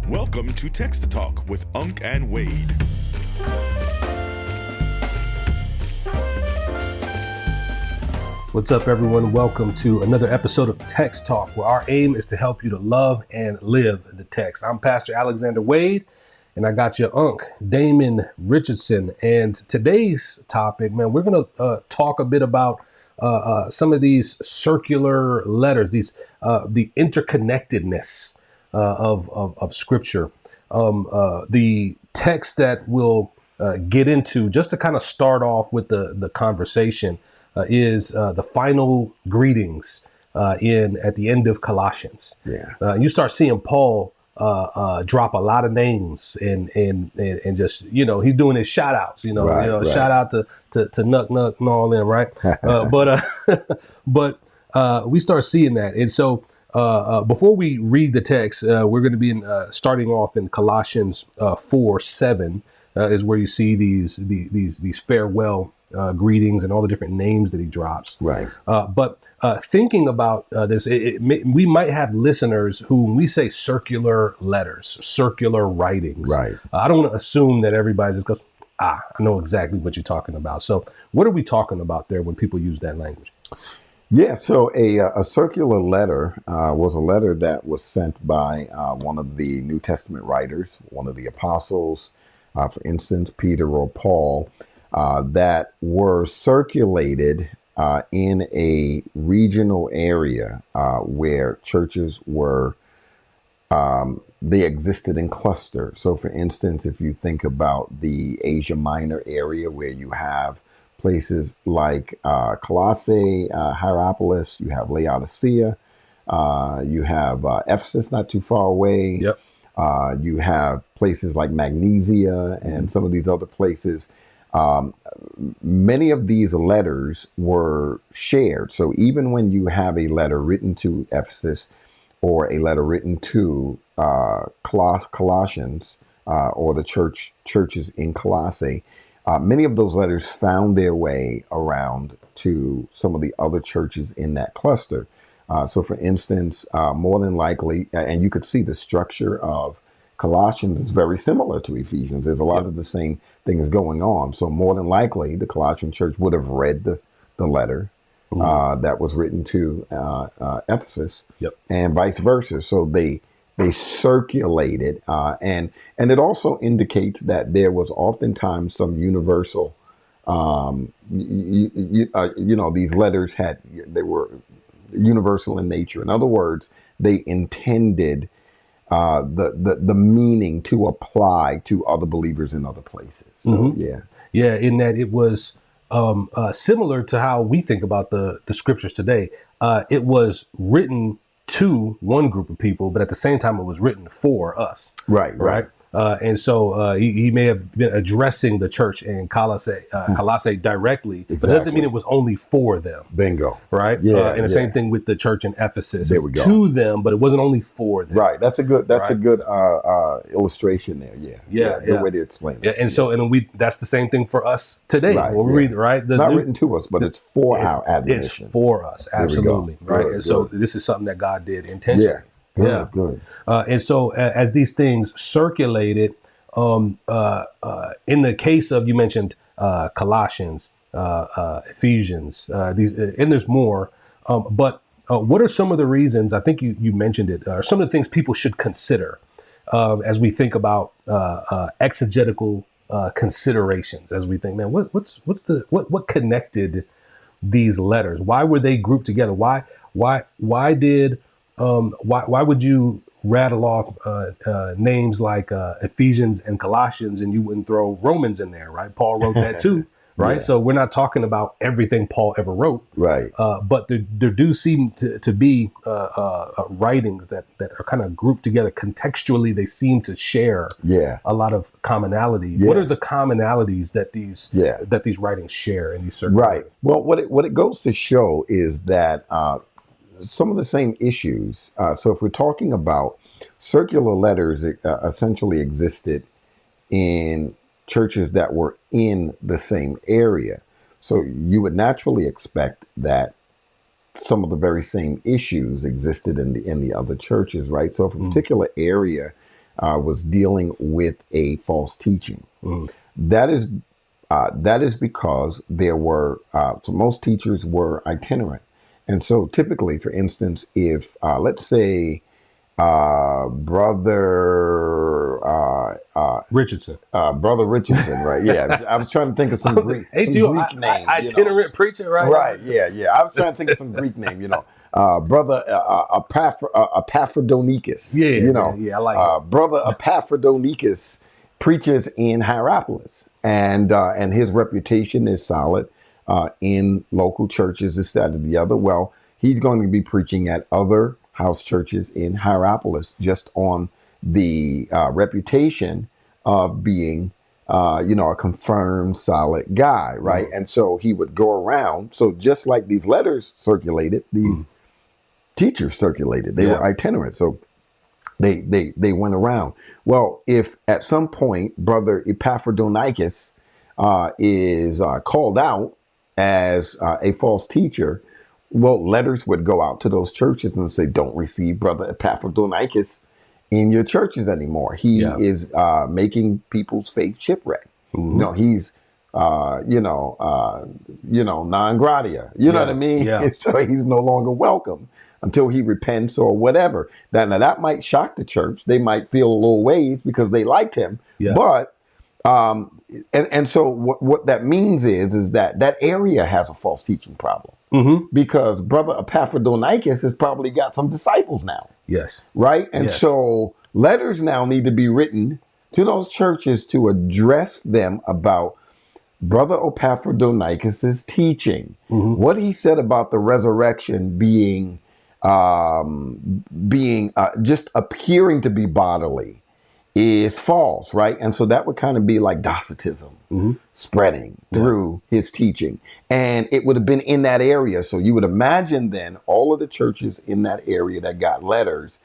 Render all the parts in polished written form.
Welcome to Text Talk with Unc and Wade. What's up, everyone? Welcome to another episode of Text Talk, where our aim is to help you to love and live the text. I'm Pastor Alexander Wade, and I got your Unc, Damon Richardson. And today's topic, man, we're going to talk a bit about some of these circular letters, the interconnectedness of Scripture. The text that we'll get into, just to kind of start off with the conversation, is the final greetings at the end of Colossians. You start seeing Paul drop a lot of names and just, he's doing his shout outs, right. Shout out to Nuck and all them, right? But we start seeing that. And so before we read the text, we're going to be starting off in Colossians 4:7 is where you see these farewell greetings and all the different names that he drops. Right. But thinking about this, we might have listeners who, when we say circular letters, circular writings, right. I don't want to assume that everybody just goes, I know exactly what you're talking about. So what are we talking about there when people use that language? Yeah, so a circular letter was a letter that was sent by one of the New Testament writers, one of the apostles, for instance, Peter or Paul, that were circulated in a regional area where churches were, they existed in clusters. So for instance, if you think about the Asia Minor area where you have places like Colossae, Hierapolis, you have Laodicea, you have Ephesus not too far away. Yep. You have places like Magnesia and some of these other places. Many of these letters were shared. So even when you have a letter written to Ephesus or a letter written to Colossians or the churches in Colossae, many of those letters found their way around to some of the other churches in that cluster. So for instance, more than likely, and you could see the structure of Colossians is very similar to Ephesians. There's a lot of the same things going on. So more than likely, the Colossian church would have read the letter that was written to Ephesus, and vice versa. So they circulated, and it also indicates that there was oftentimes some universal. These letters they were universal in nature. In other words, they intended the meaning to apply to other believers in other places. So, in that it was similar to how we think about the scriptures today. It was written to one group of people, but at the same time, it was written for us. Right. And so he may have been addressing the church in Colossae directly, but it doesn't mean it was only for them. Bingo. Right. And the same thing with the church in Ephesus. There we go. To them, but it wasn't only for them. Right. That's a good illustration there. Good way to explain it. Yeah. And so, that's the same thing for us today. Right, when we read, right? Not written to us, but it's for our admonition. It's for us. Absolutely. Right. Good, and so this is something that God did intentionally. Good. And so as these things circulated, in the case of, you mentioned Colossians, Ephesians, and there's more. But what are some of the reasons, I think you mentioned it, or some of the things people should consider as we think about exegetical considerations, as we think, man, what connected these letters? Why were they grouped together? Why would you rattle off names like Ephesians and Colossians and you wouldn't throw Romans in there, right? Paul wrote that too, right? Yeah. So we're not talking about everything Paul ever wrote, right? But there do seem to be writings that are kind of grouped together contextually. They seem to share a lot of commonality. What are the commonalities that these writings share in these certain right? Well, what it goes to show is that some of the same issues. So if we're talking about circular letters, essentially existed in churches that were in the same area. So you would naturally expect that some of the very same issues existed in the other churches, right? So if a particular area was dealing with a false teaching. That is because there were so most teachers were itinerant, and so typically, for instance, if let's say Richardson. Brother Richardson, right? Yeah, I was trying to think of some Greek name. Itinerant preacher, right? Right, yeah. I was trying to think of some Greek name, Brother Epaphroditus. Yeah, I like it. Brother Epaphroditus preaches in Hierapolis, and his reputation is solid in local churches, this, that, and the other. Well, he's going to be preaching at other house churches in Hierapolis just on the reputation of being, a confirmed solid guy, right? Mm-hmm. And so he would go around. So just like these letters circulated, these teachers circulated. They were itinerant. So they went around. Well, if at some point Brother Epaphroditus is called out as a false teacher, well, letters would go out to those churches and say, don't receive Brother Epaphroditus in your churches anymore. He is making people's faith shipwreck. Mm-hmm. He's, non gratia. You know what I mean? Yeah. So he's no longer welcome until he repents or whatever. Now that might shock the church. They might feel a little ways because they liked him. Yeah. But, so what that means is that area has a false teaching problem. Mm-hmm. Because Brother Epaphroditus has probably got some disciples now. Yes. Right? And so letters now need to be written to those churches to address them about Brother Epaphroditus' teaching. Mm-hmm. What he said about the resurrection being just appearing to be bodily is false, right? And so that would kind of be like Docetism spreading through his teaching. And it would have been in that area. So you would imagine then all of the churches in that area that got letters,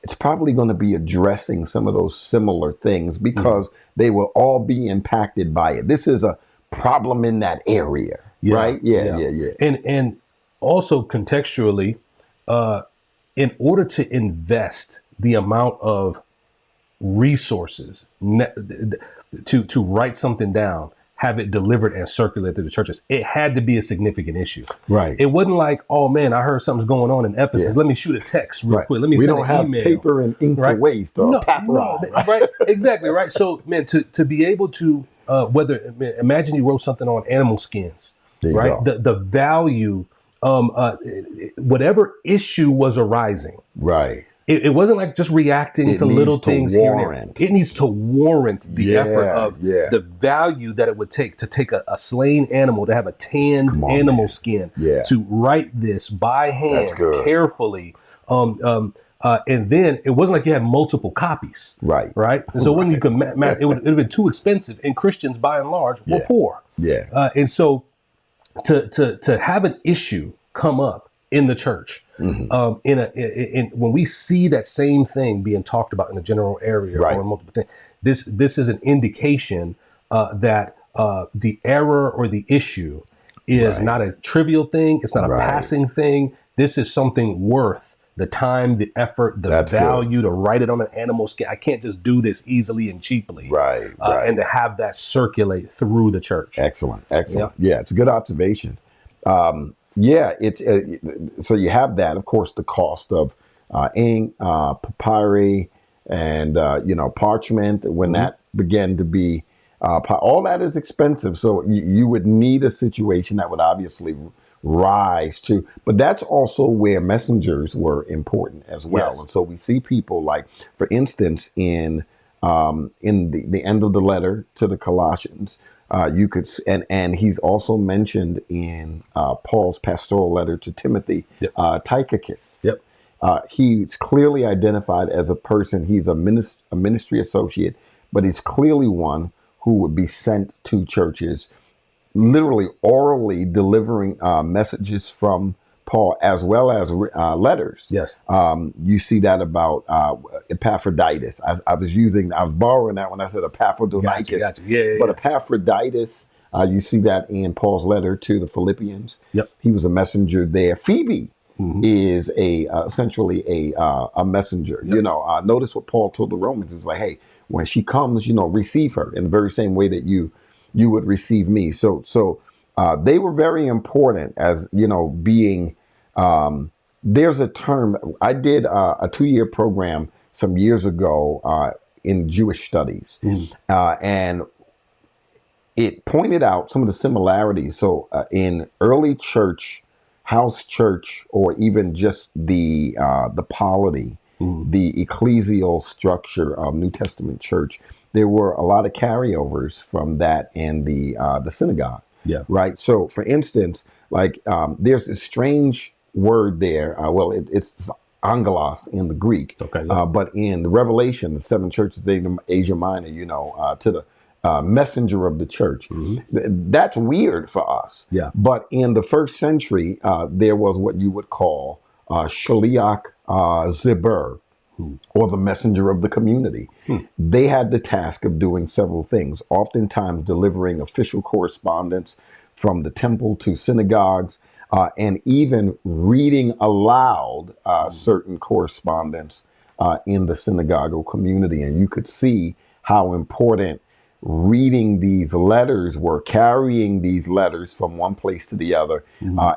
it's probably going to be addressing some of those similar things because they will all be impacted by it. This is a problem in that area, right? Yeah. And also contextually, in order to invest the amount of resources to write something down, have it delivered and circulated to the churches, it had to be a significant issue. Right. It wasn't like, oh man, I heard something's going on in Ephesus. Let me shoot a text real quick. Let me send an email. We don't have paper and ink to waste or papyrus. Right? Exactly. Right. So, man, to be able to imagine you wrote something on animal skins, right? The value, whatever issue was arising, right. It wasn't like just reacting to little things here and there. It needs to warrant the effort of the value that it would take to take a slain animal, to have a tanned animal skin, to write this by hand carefully. And then it wasn't like you had multiple copies. Right. And so when you could it would have been too expensive. And Christians, by and large, were poor. And so to have an issue come up in the church, when we see that same thing being talked about in a general area or multiple things, this is an indication that the error or the issue is not a trivial thing. It's not a passing thing. This is something worth the time, the effort, the value to write it on an animal skin. I can't just do this easily and cheaply. And to have that circulate through the church. Excellent. Yeah, it's a good observation. It's so you have that, of course, the cost of ink, papyri, and parchment. When that began to be, all that is expensive. So you would need a situation that would obviously rise to. But that's also where messengers were important as well. Yes. And so we see people like, for instance, in the end of the letter to the Colossians. You could, and he's also mentioned in Paul's pastoral letter to Timothy, Tychicus. He's clearly identified as a person. He's a ministry associate, but he's clearly one who would be sent to churches, literally orally delivering messages from Paul, as well as letters. Yes. You see that about Epaphroditus. I was borrowing that when I said Epaphroditus. Gotcha. Yeah. But Epaphroditus, you see that in Paul's letter to the Philippians. He was a messenger there. Phoebe is essentially a messenger. Yep. Notice what Paul told the Romans. It was like, hey, when she comes, receive her in the very same way that you would receive me. So they were very important as, being, there's a term. I did a 2-year program some years ago in Jewish studies. And it pointed out some of the similarities. So in early church, house church, or even just the polity, the ecclesial structure of New Testament church, there were a lot of carryovers from that and the synagogue. Yeah. Right. So, for instance, like there's this strange word there. It's angelos in the Greek. Okay. But in the Revelation, the 7 churches in Asia Minor, to the messenger of the church. That's weird for us. Yeah. But in the first century, there was what you would call shaliach zibur, or the messenger of the community. They had the task of doing several things, oftentimes delivering official correspondence from the temple to synagogues, and even reading aloud certain correspondence in the synagogal community. And you could see how important reading these letters were, carrying these letters from one place to the other.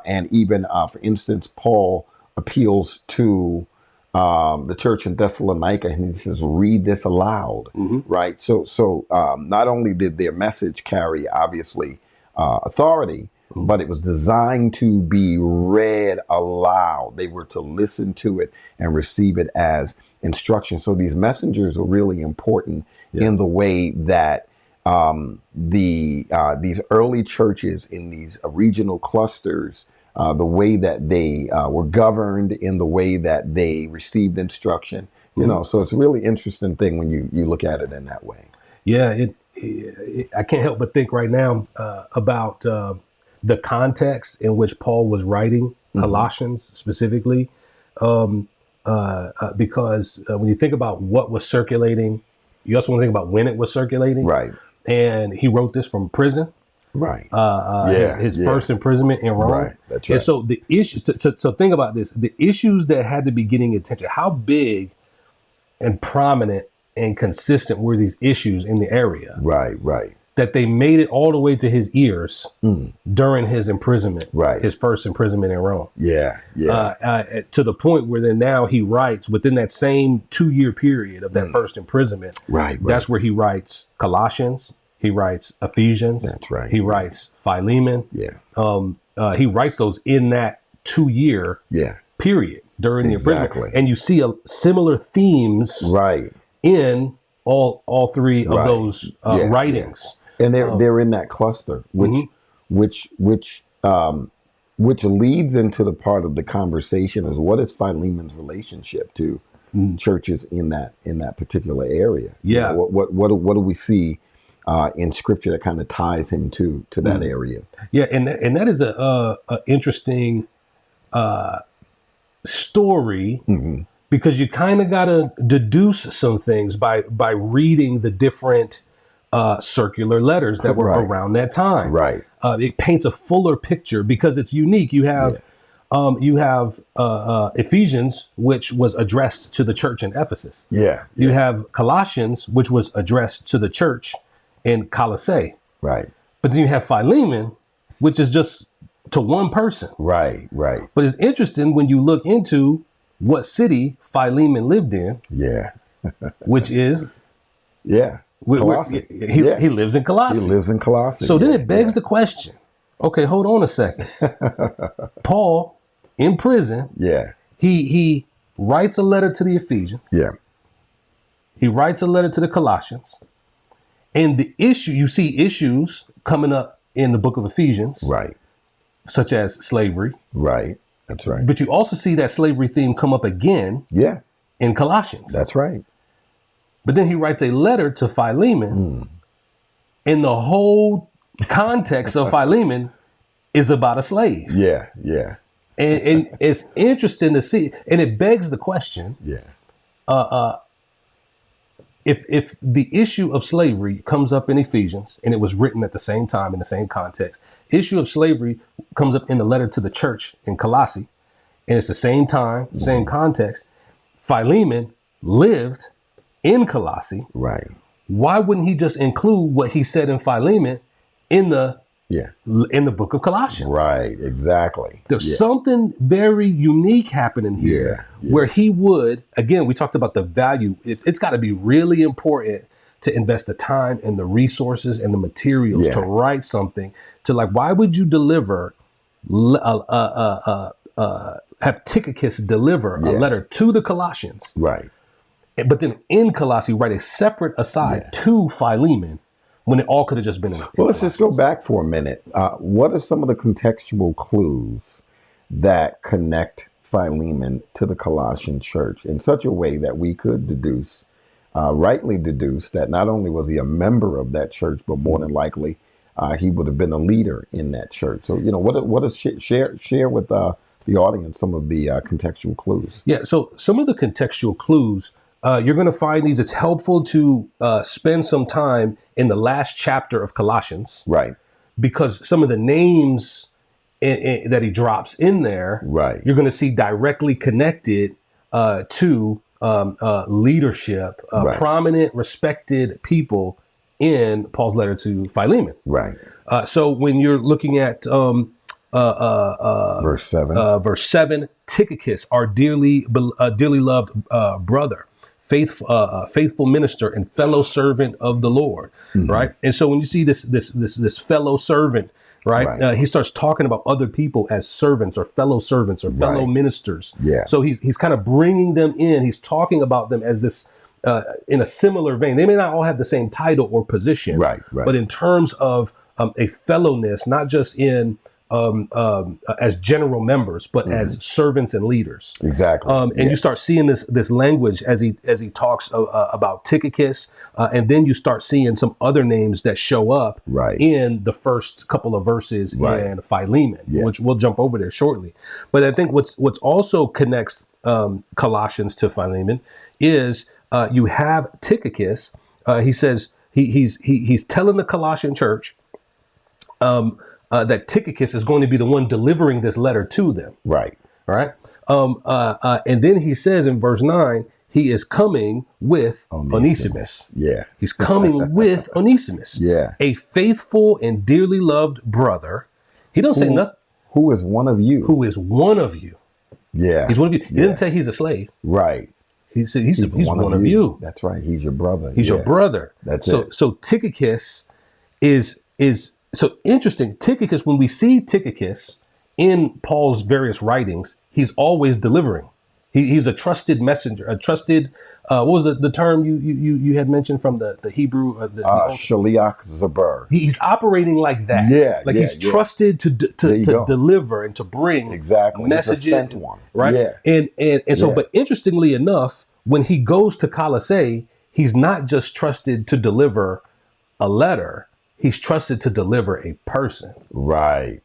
And even, for instance, Paul appeals to the church in Thessalonica, and he says, read this aloud, right? So not only did their message carry, obviously, authority, but it was designed to be read aloud. They were to listen to it and receive it as instruction. So these messengers are really important in the way that these early churches in these regional clusters, the way that they were governed, in the way that they received instruction, so it's a really interesting thing when you look at it in that way. Yeah, I can't help but think right now about the context in which Paul was writing Colossians specifically, because when you think about what was circulating, you also want to think about when it was circulating. Right. And he wrote this from prison. Right. His first imprisonment in Rome. Right. That's right. And so the issues, so think about this, the issues that had to be getting attention, how big and prominent and consistent were these issues in the area? Right. That they made it all the way to his ears during his imprisonment, his first imprisonment in Rome. Yeah. To the point where then now he writes within that same 2-year period of that first imprisonment. Right. That's where he writes Colossians. He writes Ephesians. That's right. He writes Philemon. Yeah. He writes those in that 2-year period during the imprisonment. And you see a similar themes in all 3 of those writings. And they're in that cluster, which leads into the part of the conversation is what is Philemon's relationship to churches in that particular area? Yeah. What do we see in scripture that kind of ties him to that area? Yeah, and that is a interesting story, because you kind of got to deduce some things by reading the different circular letters that were around that time. Right. It paints a fuller picture because it's unique. You have Ephesians, which was addressed to the church in Ephesus. You have Colossians, which was addressed to the church in Colossae. Right. But then you have Philemon, which is just to one person. Right. But it's interesting when you look into what city Philemon lived in. Which is Colossae. He lives in Colossae. He lives in Colossae. So then it begs the question. Okay, hold on a second. Paul in prison. He writes a letter to the Ephesians. He writes a letter to the Colossians. And the issue, you see issues coming up in the book of Ephesians. Such as slavery. That's right. But you also see that slavery theme come up again. In Colossians. That's right. But then he writes a letter to Philemon, and the whole context of Philemon is about a slave. And it's interesting to see, and it begs the question. If the issue of slavery comes up in Ephesians, and it was written at the same time in the same context, issue of slavery comes up in the letter to the church in Colossae, and it's the same time, same context. Philemon lived in Colossae. Right. Why wouldn't he just include what he said in Philemon in the book of Colossians? Right. Exactly. There's something very unique happening here where he would, again, we talked about the value. It's got to be really important to invest the time and the resources and the materials to write something to, like, why would you have Tychicus deliver a letter to the Colossians? Right. But then in Colossae, write a separate aside to Philemon when it all could have just been in Well, let's just go back for a minute. What are some of the contextual clues that connect Philemon to the Colossian church in such a way that we could deduce, rightly deduce, that not only was he a member of that church, but more than likely he would have been a leader in that church. So, what is share with the audience some of the contextual clues? Yeah, so some of the contextual clues, you're going to find these. It's helpful to spend some time in the last chapter of Colossians. Right. Because some of the names that he drops in there, you're going to see directly connected to leadership, prominent, respected people in Paul's letter to Philemon. Right. So when you're looking at verse 7, Tychicus, our dearly loved brother, faithful minister and fellow servant of the Lord, right? And so when you see this fellow servant, right, he starts talking about other people as servants or fellow ministers. Yeah. So he's kind of bringing them in. He's talking about them as this in a similar vein. They may not all have the same title or position, but in terms of a fellowness, not just in as general members, but as servants and leaders. Exactly. And you start seeing this language as he talks about Tychicus, and then you start seeing some other names that show up in the first couple of verses in Philemon, which we'll jump over there shortly. But I think what's also connects Colossians to Philemon is you have Tychicus. He says he's telling the Colossian church that Tychicus is going to be the one delivering this letter to them. Right. Right. And then he says in verse 9, he is coming with Onesimus. Yeah. He's coming with Onesimus. Yeah. A faithful and dearly loved brother. He don't say nothing. Who is one of you. Who is one of you. Yeah. He's one of you. He didn't say he's a slave. Right. He said he's one of you. That's right. He's your brother. He's your brother. That's it. So Tychicus is so interesting. Tychicus, when we see Tychicus in Paul's various writings, he's always delivering. He's a trusted messenger, a trusted, what was the term you had mentioned from the Hebrew? Shaliach Zaber. He's operating like that. Yeah. Like he's trusted to deliver and to bring messages. He's a sent one. Right. Yeah. And so, but interestingly enough, when he goes to Colossae, he's not just trusted to deliver a letter. He's trusted to deliver a person. Right.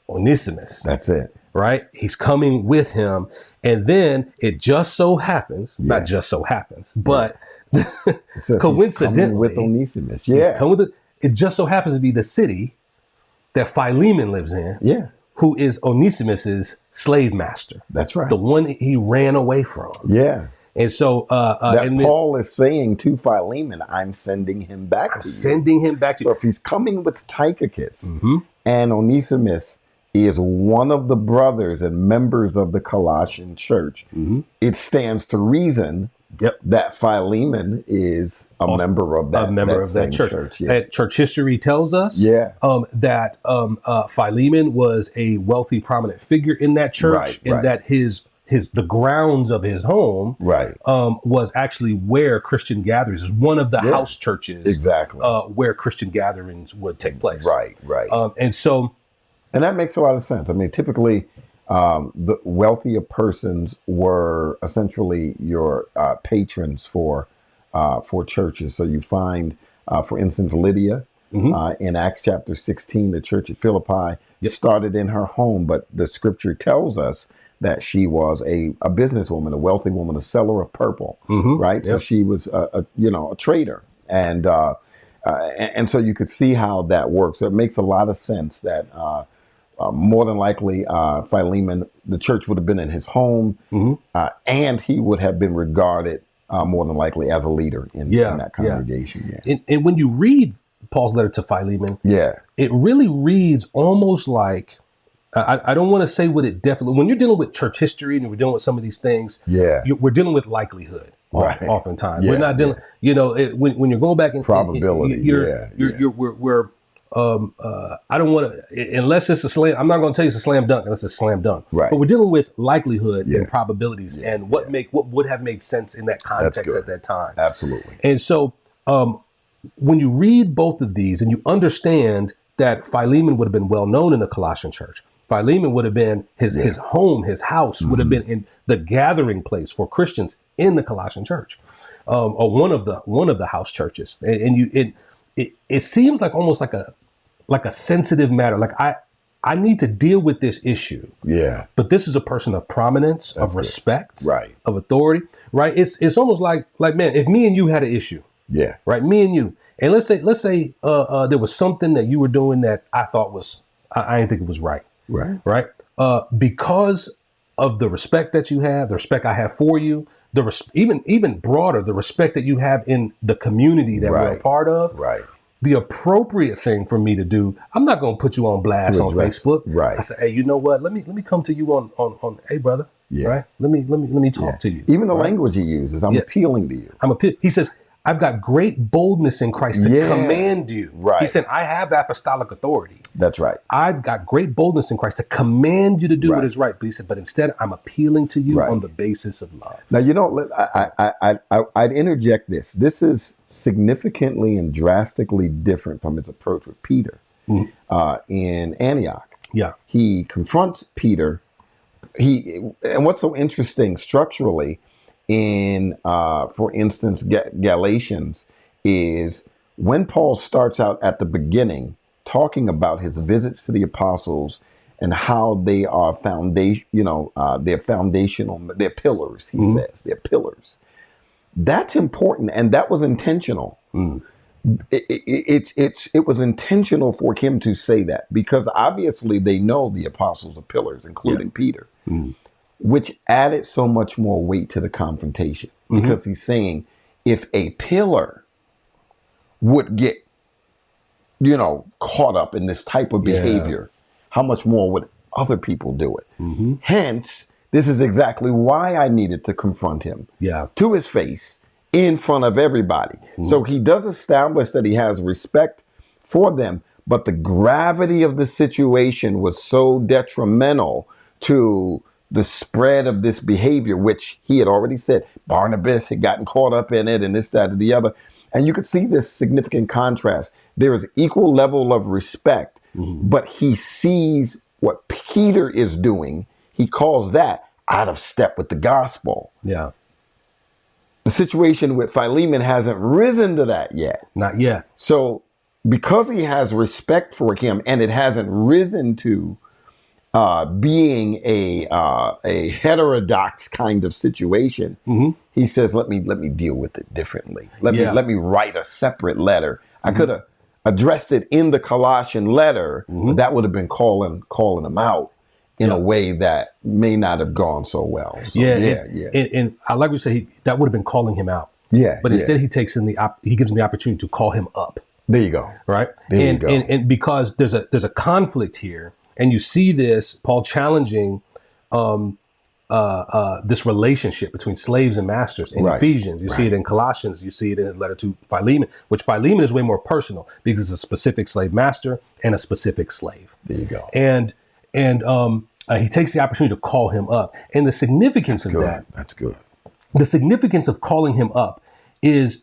Onesimus. That's it. Right. He's coming with him. And then it just so happens, not just so happens, but coincidentally with Onesimus. Yeah. It just so happens to be the city that Philemon lives in. Yeah. Who is Onesimus's slave master. That's right. The one he ran away from. Yeah. And so Paul is saying to Philemon, I'm sending him back to you. Sending him back to you. So if he's coming with Tychicus and Onesimus is one of the brothers and members of the Colossian church, it stands to reason that Philemon is a member of that church. Yeah. Church history tells us that Philemon was a wealthy, prominent figure in that church, and that the grounds of his home was actually where Christian gatherings is one of the house churches where Christian gatherings would take place. Right. And that makes a lot of sense. I mean, typically the wealthier persons were essentially your patrons for churches. So you find, for instance, Lydia in Acts chapter 16, the church at Philippi started in her home, but the scripture tells us that she was a businesswoman, a wealthy woman, a seller of purple, right? So she was a trader, and so you could see how that works. So it makes a lot of sense that more than likely, Philemon, the church would have been in his home, and he would have been regarded more than likely as a leader in that congregation. Yeah. And when you read Paul's letter to Philemon, it really reads almost like, I don't want to say what it definitely, when you're dealing with church history and we're dealing with some of these things, we're dealing with likelihood. Oftentimes we're not dealing, when you're going back and probability, we're I don't want to, unless it's a slam, I'm not going to tell you it's a slam dunk unless it's a slam dunk. Right. But we're dealing with likelihood and probabilities and what would have made sense in that context at that time. Absolutely. And so when you read both of these and you understand that Philemon would have been well known in the Colossian church, Philemon would have been his home, his house would have been in the gathering place for Christians in the Colossian church, or one of the house churches. And it seems like almost like a sensitive matter. Like I need to deal with this issue. Yeah. But this is a person of prominence, of respect, of authority, right? It's almost like man, if me and you had an issue, right, me and you, and let's say there was something that you were doing that I thought was I didn't think it was right. Right. Because of the respect that you have, the respect I have for you, even broader, the respect that you have in the community that we're a part of. Right. The appropriate thing for me to do, I'm not going to put you on blast on Facebook. Right. I say, hey, you know what? Let me come to you on hey, brother. Yeah. Right. Let me talk to you. Even the language he uses, I'm appealing to you. He says, I've got great boldness in Christ to command you. Right. He said, I have apostolic authority. That's right. I've got great boldness in Christ to command you to do what is right. But he said, but instead, I'm appealing to you on the basis of love. Now, I'd interject this. This is significantly and drastically different from his approach with Peter in Antioch. Yeah. He confronts Peter. And what's so interesting structurally in, for instance, Galatians is when Paul starts out at the beginning talking about his visits to the apostles and how they are they're foundational, they're pillars, he says, they're pillars. That's important, and that was intentional. It was intentional for him to say that because obviously they know the apostles are pillars, including Peter, which added so much more weight to the confrontation because he's saying if a pillar would get caught up in this type of behavior, how much more would other people do it? Hence, this is exactly why I needed to confront him to his face in front of everybody. So he does establish that he has respect for them, but the gravity of the situation was so detrimental to the spread of this behavior, which he had already said Barnabas had gotten caught up in it and this, that, and the other. And you could see this significant contrast. There is equal level of respect, but he sees what Peter is doing. He calls that out of step with the gospel. Yeah. The situation with Philemon hasn't risen to that yet. Not yet. So because he has respect for him and it hasn't risen to being a heterodox kind of situation, he says, let me deal with it differently. Let me write a separate letter. I could have addressed it in the Colossian letter, but that would have been calling him out in a way that may not have gone so well. So, and I like what you say, that would have been calling him out. Yeah. But instead he takes he gives him the opportunity to call him up. There you go. Right. And because there's a conflict here, and you see this, Paul challenging this relationship between slaves and masters in Ephesians. You see it in Colossians. You see it in his letter to Philemon, which Philemon is way more personal because it's a specific slave master and a specific slave. There you go. And he takes the opportunity to call him up. And the significance of that. That's good. The significance of calling him up is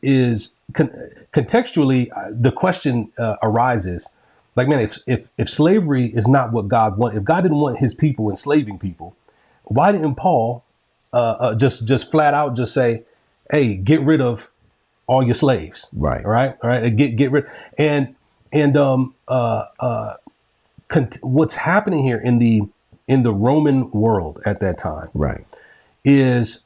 contextually, the question arises, like, man, if slavery is not what God wanted, if God didn't want his people enslaving people, why didn't Paul just flat out just say, hey, get rid of all your slaves? Right. All right. Get rid. And what's happening here in the Roman world at that time, is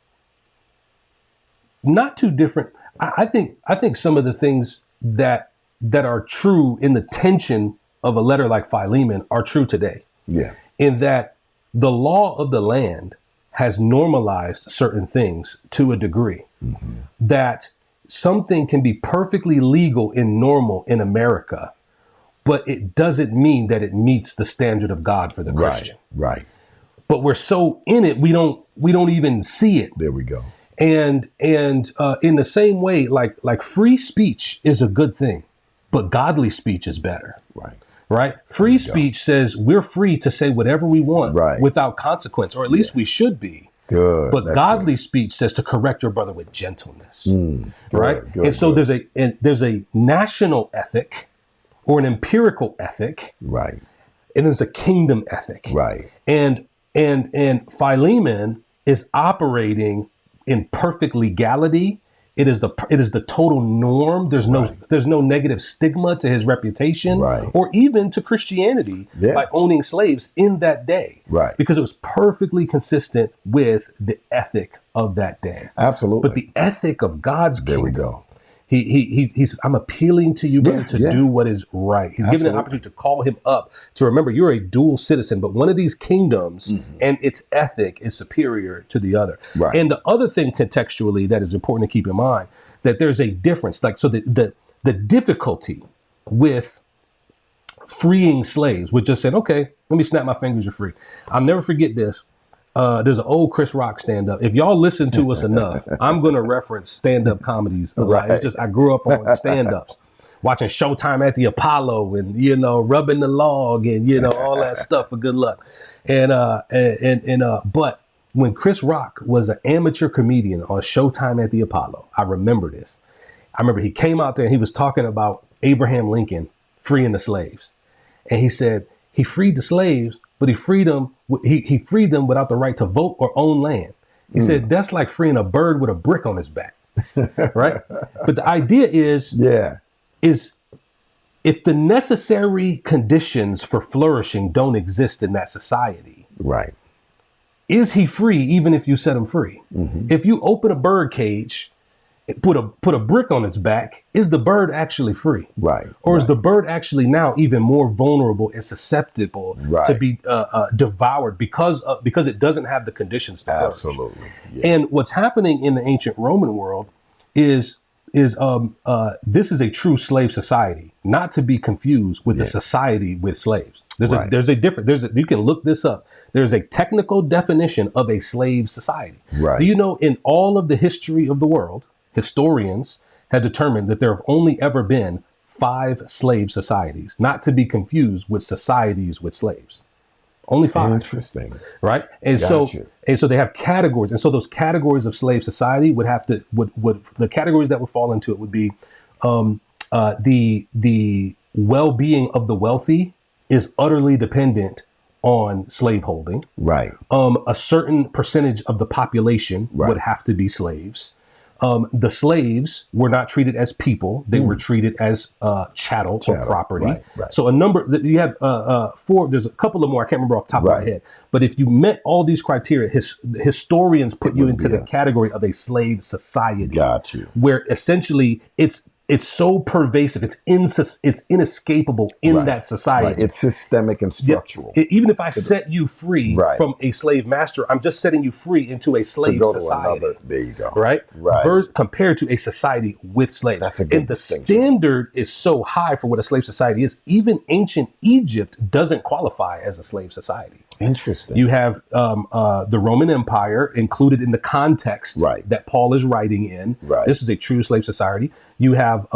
not too different. I think some of the things that are true in the tension of a letter like Philemon are true today. Yeah. in that the law of the land has normalized certain things to a degree that something can be perfectly legal and normal in America, but it doesn't mean that it meets the standard of God for the Christian. Right. But we're so in it, we don't even see it. There we go. And in the same way, like free speech is a good thing, but godly speech is better. Right. Free speech says we're free to say whatever we want without consequence, or at least we should be. Good. But godly speech says to correct your brother with gentleness. Right. Good, and so there's a national ethic or an empirical ethic. Right. And there's a kingdom ethic. Right. And Philemon is operating in perfect legality. It is the total norm. There's no negative stigma to his reputation or even to Christianity by owning slaves in that day. Right. Because it was perfectly consistent with the ethic of that day. Absolutely. But the ethic of God's kingdom. There we go. He's I'm appealing to you, brother, to do what is right. He's given an opportunity to call him up to remember you're a dual citizen, but one of these kingdoms and its ethic is superior to the other. Right. And the other thing contextually that is important to keep in mind, that there's a difference. Like, so the difficulty with freeing slaves was just saying, okay, let me snap my fingers, you're free. I'll never forget this. There's an old Chris Rock stand-up. If y'all listen to us enough, I'm going to reference stand-up comedies a lot. It's just I grew up on stand-ups, watching Showtime at the Apollo and, rubbing the log and, all that stuff for good luck. But when Chris Rock was an amateur comedian on Showtime at the Apollo, I remember this. I remember he came out there and he was talking about Abraham Lincoln freeing the slaves. And he said he freed the slaves, but he freed them without the right to vote or own land. He said that's like freeing a bird with a brick on his back, right? But the idea is if the necessary conditions for flourishing don't exist in that society, right? Is he free even if you set him free? If you open a bird cage, put a brick on its back, is the bird actually free? Right. Or is the bird actually now even more vulnerable and susceptible to be devoured because it doesn't have the conditions to flourish? Absolutely. Yeah. And what's happening in the ancient Roman world is this is a true slave society, not to be confused with the society with slaves. There's a difference. You can look this up. There's a technical definition of a slave society. Right. Do you know in all of the history of the world, historians have determined that there have only ever been 5 slave societies, not to be confused with societies with slaves. Only 5. Interesting. Right. And so they have categories. And so those categories of slave society would the categories that would fall into it would be the well-being of the wealthy is utterly dependent on slaveholding. Right. A certain percentage of the population would have to be slaves. The slaves were not treated as people; they were treated as chattel or property. Right. So you had 4. There's a couple of more. I can't remember off the top of my head. But if you met all these criteria, historians put you into the category of a slave society. Got you. Where essentially it's so pervasive, it's inescapable in that society. Right. It's systemic and structural. Even if I set you free from a slave master, I'm just setting you free into a slave society. There you go. Right. Compared to a society with slaves. That's a good and the standard is so high for what a slave society is. Even ancient Egypt doesn't qualify as a slave society. Interesting. You have the Roman Empire included in the context that Paul is writing in. Right. This is a true slave society. You have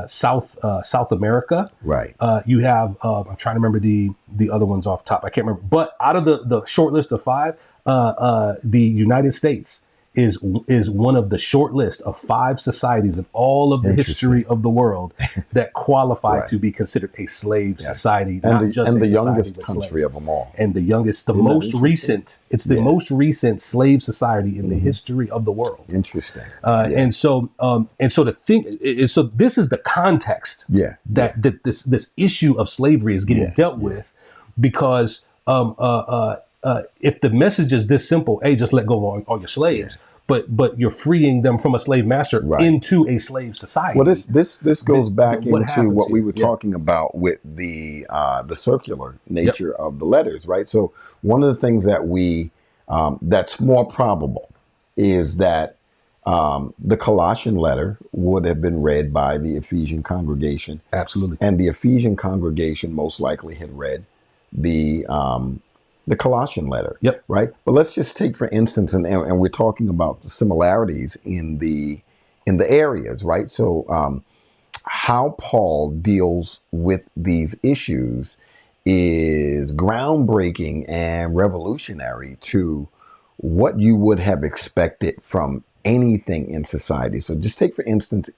South America. Right. You have I'm trying to remember the other ones off top. I can't remember. But out of the short list of 5, the United States is one of the short list of 5 societies in all of the history of the world that qualify to be considered a slave society, and the youngest country of them all. And the youngest, most recent. It's the most recent slave society in the history of the world. Interesting. And so the thing is, so this is the context that this issue of slavery is getting dealt with, because if the message is this simple, hey, just let go of all your slaves. but you're freeing them from a slave master into a slave society. Well, this goes back what into what we here? were talking about with the circular nature of the letters, right? So one of the things that we that's more probable is that the Colossian letter would have been read by the Ephesian congregation. Absolutely. And the Ephesian congregation most likely had read the Colossian letter. Yep. Right. But let's just take, for instance, and we're talking about the similarities in the areas, right? So how Paul deals with these issues is groundbreaking and revolutionary to what you would have expected from anything in society. So just take, for instance,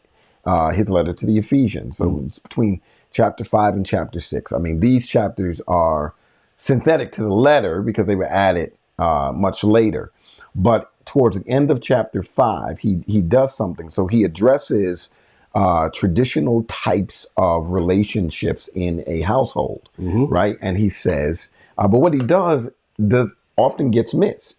his letter to the Ephesians. So it's between chapter 5 and chapter 6. I mean, these chapters are synthetic to the letter because they were added much later. But towards the end of chapter 5, he does something. So he addresses traditional types of relationships in a household, right? And he says, but what he does often gets missed.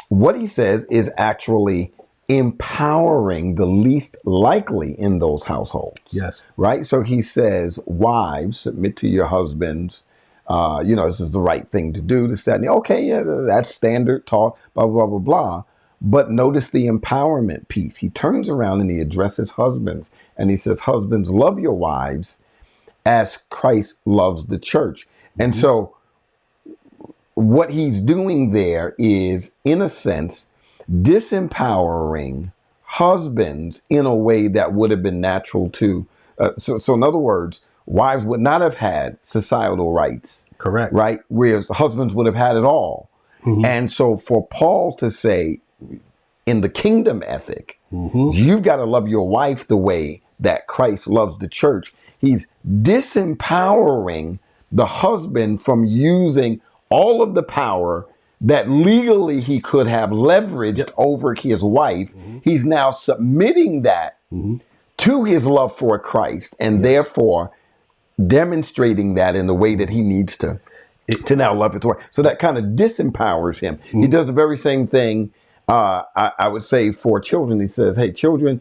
What he says is actually empowering the least likely in those households. Yes. Right. So he says, wives, submit to your husbands. This is the right thing to do. This, that, and the, okay, yeah, that's standard talk, blah, blah, blah, blah. But notice the empowerment piece. He turns around and he addresses husbands and he says, husbands, love your wives as Christ loves the church. And so what he's doing there is, in a sense, disempowering husbands in a way that would have been natural to. So in other words, wives would not have had societal rights. Correct. Right. Whereas the husbands would have had it all. And so for Paul to say in the kingdom ethic, you've got to love your wife the way that Christ loves the church. He's disempowering the husband from using all of the power that legally he could have leveraged over his wife. He's now submitting that to his love for Christ and therefore demonstrating that in the way that he needs to now love his wife. So that kind of disempowers him. He does the very same thing, I would say, for children. He says, hey, children,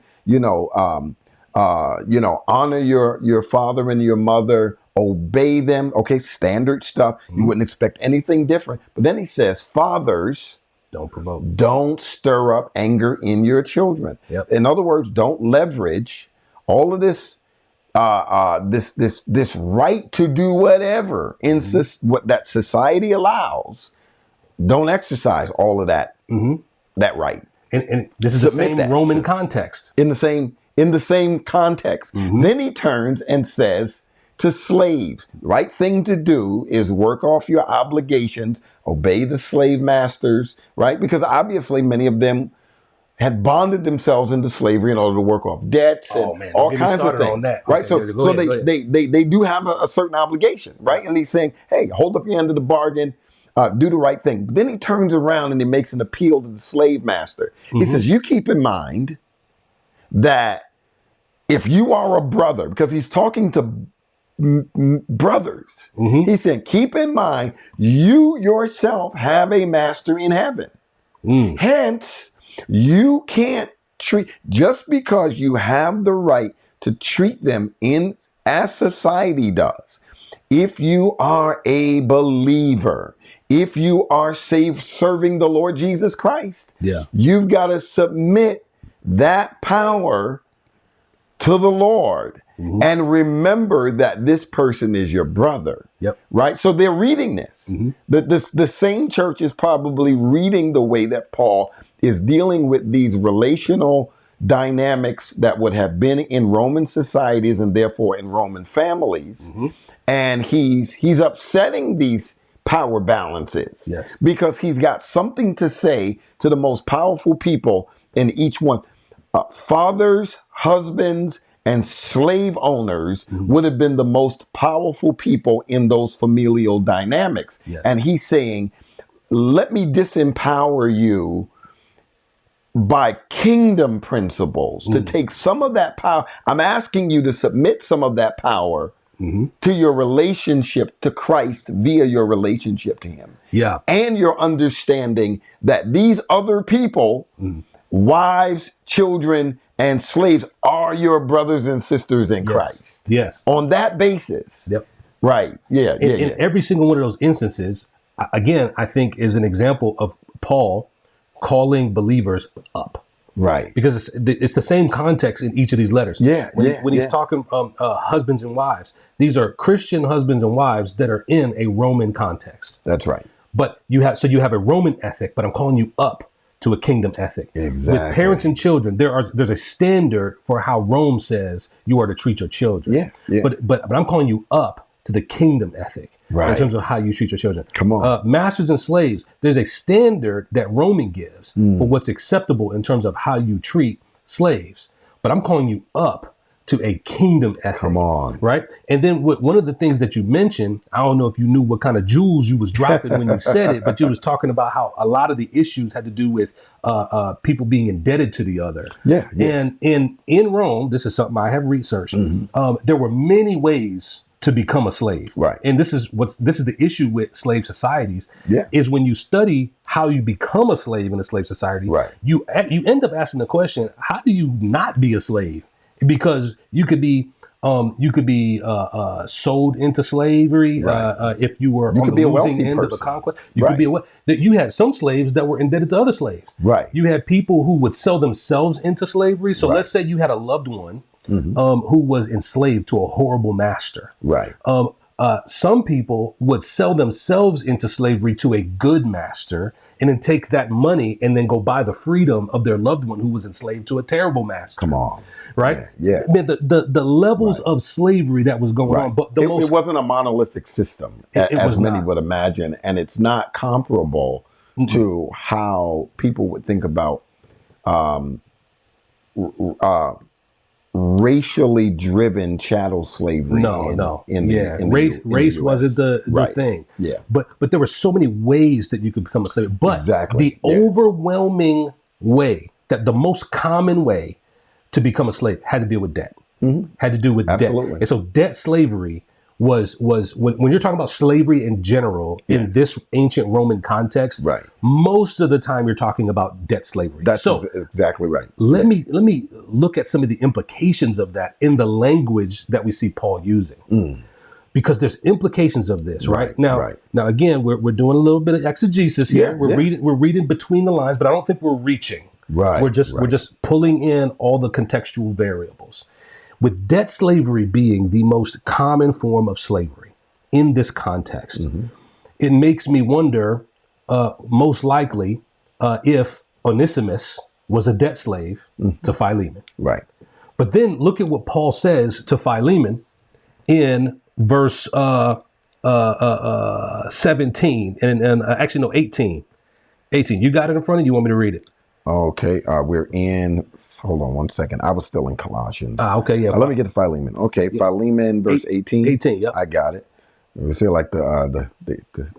honor your father and your mother, obey them. Okay, standard stuff. You wouldn't expect anything different. But then he says, fathers, don't provoke. Don't stir up anger in your children. In other words, don't leverage all of this this right to do whatever what that society allows. Don't exercise all of that that right. And this is Submit the same Roman context. In the same context. Then he turns and says to slaves, right thing to do is work off your obligations, obey the slave masters, right? Because obviously many of them had bonded themselves into slavery in order to work off debts and all kinds of things. On that. Right. Okay, so they do have a certain obligation, right? And he's saying, hey, hold up your end of the bargain, do the right thing. But then he turns around and he makes an appeal to the slave master. He says, you keep in mind that if you are a brother, because he's talking to brothers, he said, keep in mind, you yourself have a master in heaven. Hence, you can't treat, just because you have the right to treat them as society does. If you are a believer, if you are serving the Lord Jesus Christ, you've got to submit that power to the Lord. And remember that this person is your brother, right? So they're reading this. The same church is probably reading the way that Paul is dealing with these relational dynamics that would have been in Roman societies and therefore in Roman families. And he's upsetting these power balances because he's got something to say to the most powerful people in each one. Fathers, husbands, and slave owners would have been the most powerful people in those familial dynamics. And he's saying, let me disempower you by kingdom principles to take some of that power. I'm asking you to submit some of that power to your relationship to Christ via your relationship to him. And your understanding that these other people wives, children, and slaves are your brothers and sisters in Christ. Yes. On that basis. Yep. Right. Yeah. In every single one of those instances, again, I think is an example of Paul calling believers up. Right. Because it's the same context in each of these letters. When he's talking husbands and wives, these are Christian husbands and wives that are in a Roman context. That's right. But you have a Roman ethic, but I'm calling you up to a kingdom ethic. Exactly. With parents and children, there's a standard for how Rome says you are to treat your children. Yeah. But I'm calling you up to the kingdom ethic in terms of how you treat your children. Come on. Masters and slaves, there's a standard that Roman gives for what's acceptable in terms of how you treat slaves. But I'm calling you up to a kingdom ethic. Come on. Right? And then one of the things that you mentioned, I don't know if you knew what kind of jewels you was dropping when you said it, but you was talking about how a lot of the issues had to do with people being indebted to the other. Yeah. And in Rome, this is something I have researched, there were many ways to become a slave. Right. And this is the issue with slave societies is when you study how you become a slave in a slave society, right, you end up asking the question, how do you not be a slave? Because you could be sold into slavery, right, if you were on the losing end of a conquest. You could be that you had some slaves that were indebted to other slaves. Right. You had people who would sell themselves into slavery. So let's say you had a loved one who was enslaved to a horrible master. Right. Some people would sell themselves into slavery to a good master and then take that money and then go buy the freedom of their loved one who was enslaved to a terrible master. Come on. Right? Yeah. I mean, the levels of slavery that was going on. But it wasn't a monolithic system, as many would imagine. And it's not comparable to how people would think about racially driven chattel slavery. Race wasn't the thing. Yeah. But there were so many ways that you could become a slave. But the overwhelming way, that the most common way to become a slave had to deal with debt. Had to do with debt. And so debt slavery was when you're talking about slavery in general in this ancient Roman context, most of the time you're talking about debt slavery. That's exactly right. Let me look at some of the implications of that in the language that we see Paul using. Because there's implications of this, right? Now again, we're doing a little bit of exegesis here. We're reading between the lines, but I don't think we're reaching. We're just pulling in all the contextual variables. With debt slavery being the most common form of slavery in this context, it makes me wonder, most likely, if Onesimus was a debt slave to Philemon. Right. But then look at what Paul says to Philemon in verse 17 and actually no 18. 18. You got it in front of you? You want me to read it? Okay, we're in, hold on one second. I was still in Colossians. Okay, yeah. Let me get to Philemon. Okay, Philemon, verse 18. 18, yep. I got it. We say like the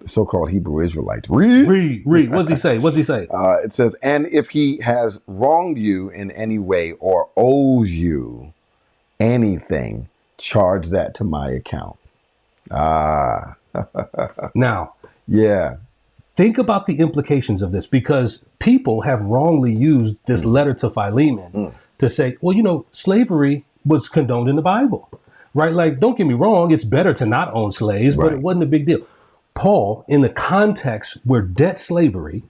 so-called Hebrew Israelites. Read. What's he say? It says, and if he has wronged you in any way or owes you anything, charge that to my account. Now. Yeah. Think about the implications of this, because people have wrongly used this letter to Philemon to say, well, slavery was condoned in the Bible, right? Like, don't get me wrong, it's better to not own slaves, but it wasn't a big deal. Paul, in the context where debt slavery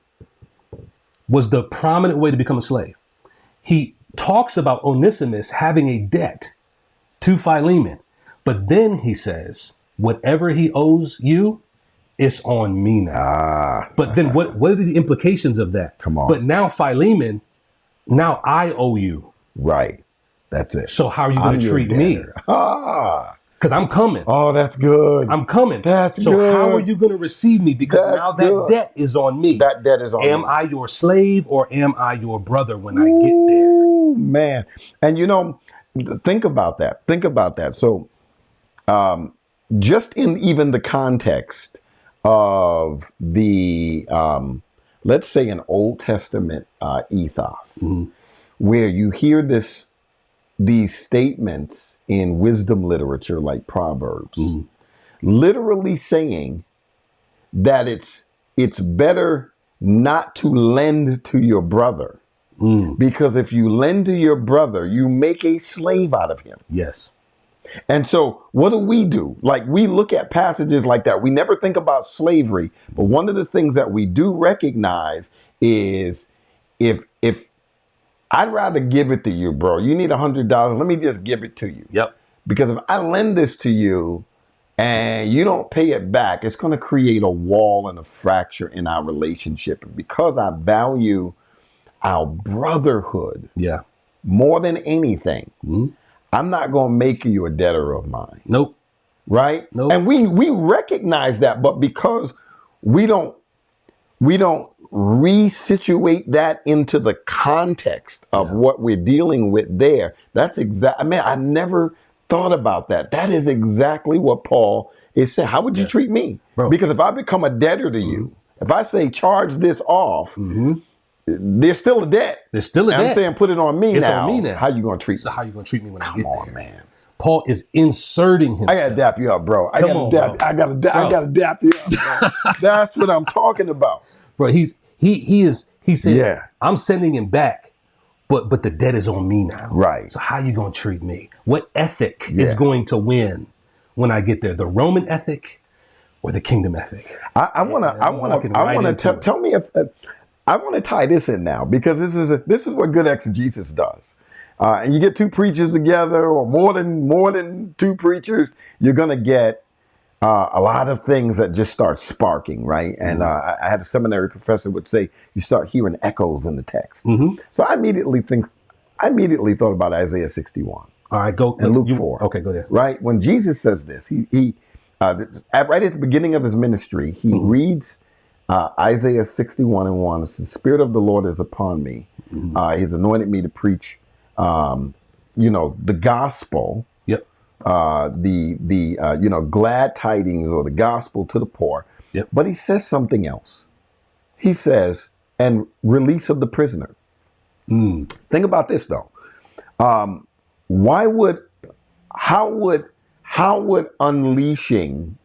was the prominent way to become a slave, he talks about Onesimus having a debt to Philemon, but then he says, whatever he owes you, it's on me now. But then what are the implications of that? Come on. But now Philemon, now I owe you. Right. That's it. So how are you going to treat me? Because I'm coming. Oh, that's good. I'm coming. That's so good. How are you going to receive me? Because now that debt is on me. That debt is on me. Am I your slave or am I your brother when I get there? Oh, man. And think about that. So just in even the context of the, let's say an Old Testament ethos, where you hear these statements in wisdom literature like Proverbs, literally saying that it's better not to lend to your brother Because if you lend to your brother, you make a slave out of him. Yes. And so what do? Like, we look at passages like that. We never think about slavery. But one of the things that we do recognize is if I'd rather give it to you, bro. You need $100. Let me just give it to you. Yep. Because if I lend this to you and you don't pay it back, it's going to create a wall and a fracture in our relationship. And because I value our brotherhood more than anything, I'm not going to make you a debtor of mine. Nope. Right? Nope. And we recognize that, but because we don't resituate that into the context of what we're dealing with there. That's exactly, man, I never thought about that. That is exactly what Paul is saying. How would you treat me? Bro. Because if I become a debtor to you, if I say charge this off, there's still a debt. There's still a debt. I'm saying put it on me It's now. on me now. How you going to treat me? So how you going to treat me when I get there? Come on, man. Paul is inserting himself. I got to dap you up, bro. I got to dap you up, bro. That's what I'm talking about. Bro, he said, I'm sending him back, but the debt is on me now. Right. So how you going to treat me? What ethic is going to win when I get there? The Roman ethic or the kingdom ethic? I want to tell me if I want to tie this in now, because this is what good exegesis does. And you get two preachers together, or more than two preachers, you're going to get a lot of things that just start sparking, right? And I had a seminary professor would say you start hearing echoes in the text. So I immediately thought about Isaiah 61. All right, go. And Luke 4. Okay, go there. Right? When Jesus says this, he right at the beginning of his ministry, he reads Isaiah 61:1. It's the Spirit of the Lord is upon me. He's anointed me to preach, the gospel. Yep. The glad tidings, or the gospel to the poor. Yep. But he says something else. He says, and release of the prisoner. Think about this though. How would unleashing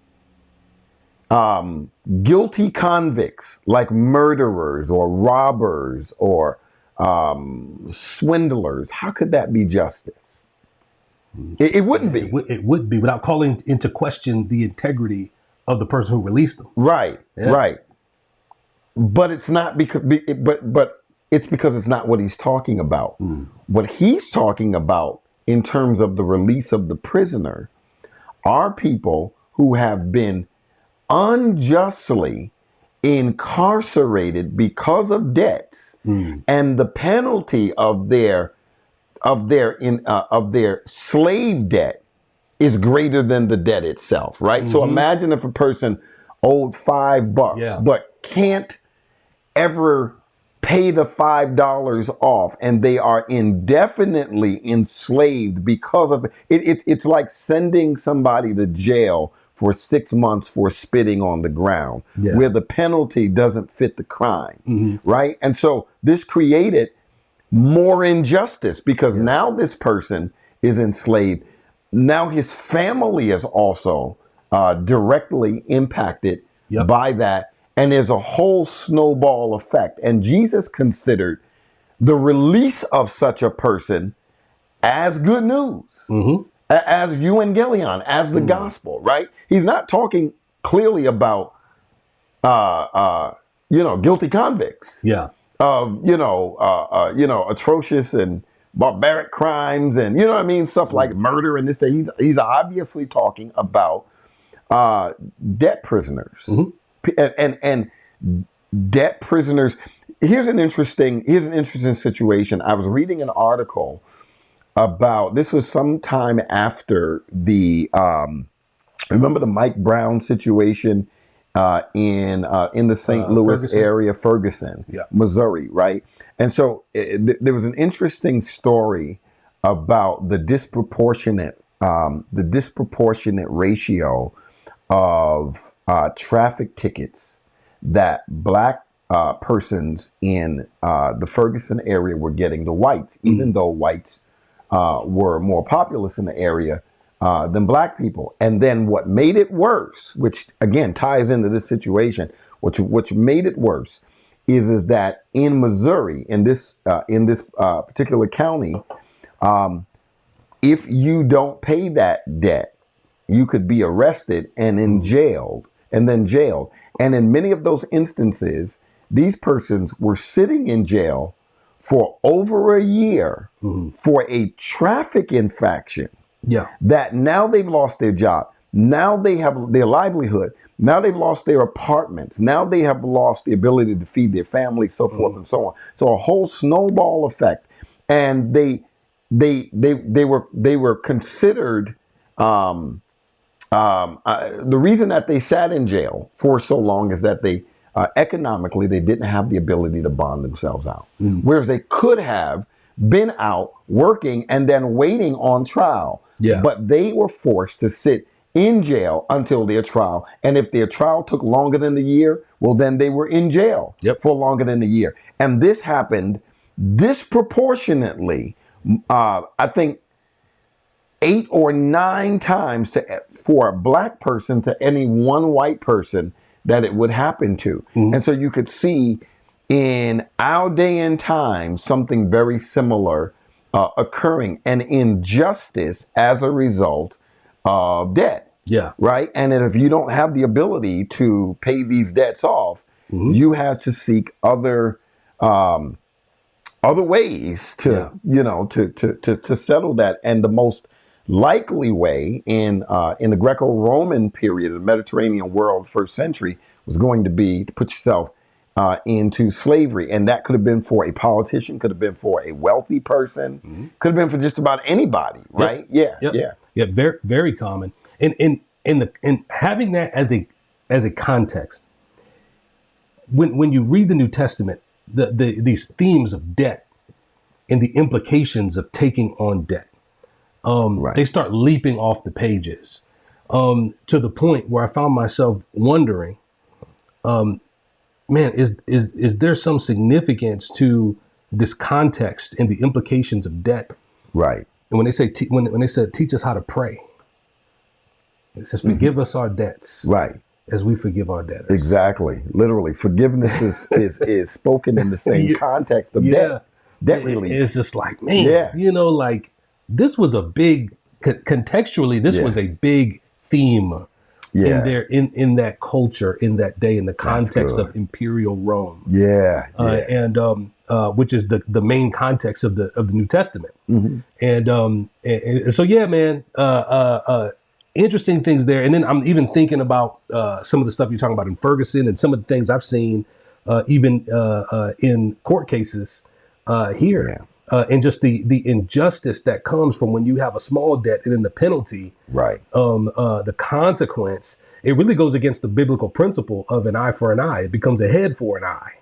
guilty convicts like murderers or robbers or swindlers, how could that be justice? It wouldn't be. It would be, without calling into question the integrity of the person who released them. Right. Yeah. Right. But it's not because. But it's because it's not what he's talking about. What he's talking about in terms of the release of the prisoner are people who have been unjustly incarcerated because of debts, and the penalty of their slave debt is greater than the debt itself, right? So imagine if a person owed $5, but can't ever pay the $5 off, and they are indefinitely enslaved because of it. It's like sending somebody to jail for 6 months for spitting on the ground, where the penalty doesn't fit the crime, right? And so this created more injustice, because now this person is enslaved. Now his family is also directly impacted by that. And there's a whole snowball effect. And Jesus considered the release of such a person as good news, as evangelion, as the gospel, right? He's not talking clearly about, guilty convicts. Of, atrocious and barbaric crimes and, stuff like murder and this thing. He's obviously talking about debt prisoners. And debt prisoners. Here's an interesting situation. I was reading an article about, this was sometime after the remember the Mike Brown situation in the St. Louis area, Ferguson, Missouri, right? And so there was an interesting story about the disproportionate ratio of traffic tickets that black persons in the Ferguson area were getting to whites, even though whites were more populous in the area than black people. And then what made it worse, which again ties into this situation, which made it worse, is that in Missouri, in this particular county, if you don't pay that debt, you could be arrested and then jailed. And in many of those instances, these persons were sitting in jail for over a year for a traffic infraction. Yeah. That now they've lost their job. Now they have their livelihood. Now they've lost their apartments. Now they have lost the ability to feed their family, so forth and so on. So a whole snowball effect. And they were considered. The reason that they sat in jail for so long is that they economically they didn't have the ability to bond themselves out, whereas they could have been out working and then waiting on trial. Yeah. But they were forced to sit in jail until their trial. And if their trial took longer than the year, well, then they were in jail for longer than the year. And this happened disproportionately, I think 8 or 9 times for a black person to any one white person that it would happen to. And so you could see in our day and time something very similar occurring, an injustice as a result of debt. Yeah. Right. And then if you don't have the ability to pay these debts off, you have to seek other ways to, to settle that. And the most likely way in the Greco-Roman period, the Mediterranean world, first century, was going to be to put yourself into slavery. And that could have been for a politician, could have been for a wealthy person, could have been for just about anybody. Right. Yeah. Very, very common. And having that as a context, when you read the New Testament, these themes of debt and the implications of taking on debt, they start leaping off the pages, to the point where I found myself wondering, man, is there some significance to this context and the implications of debt? Right. And when they say when they said teach us how to pray, it says forgive us our debts, right, as we forgive our debtors. Exactly. Literally, forgiveness is spoken in the same context of debt release. It's just like, man, like this was a big contextually. This was a big theme. In that culture, in that day, in the context of imperial Rome, and which is the main context of the New Testament, and so man, interesting things there. And then I'm even thinking about some of the stuff you're talking about in Ferguson, and some of the things I've seen even in court cases here. And just the injustice that comes from when you have a small debt and then the penalty, the consequence, it really goes against the biblical principle of an eye for an eye. It becomes a head for an eye,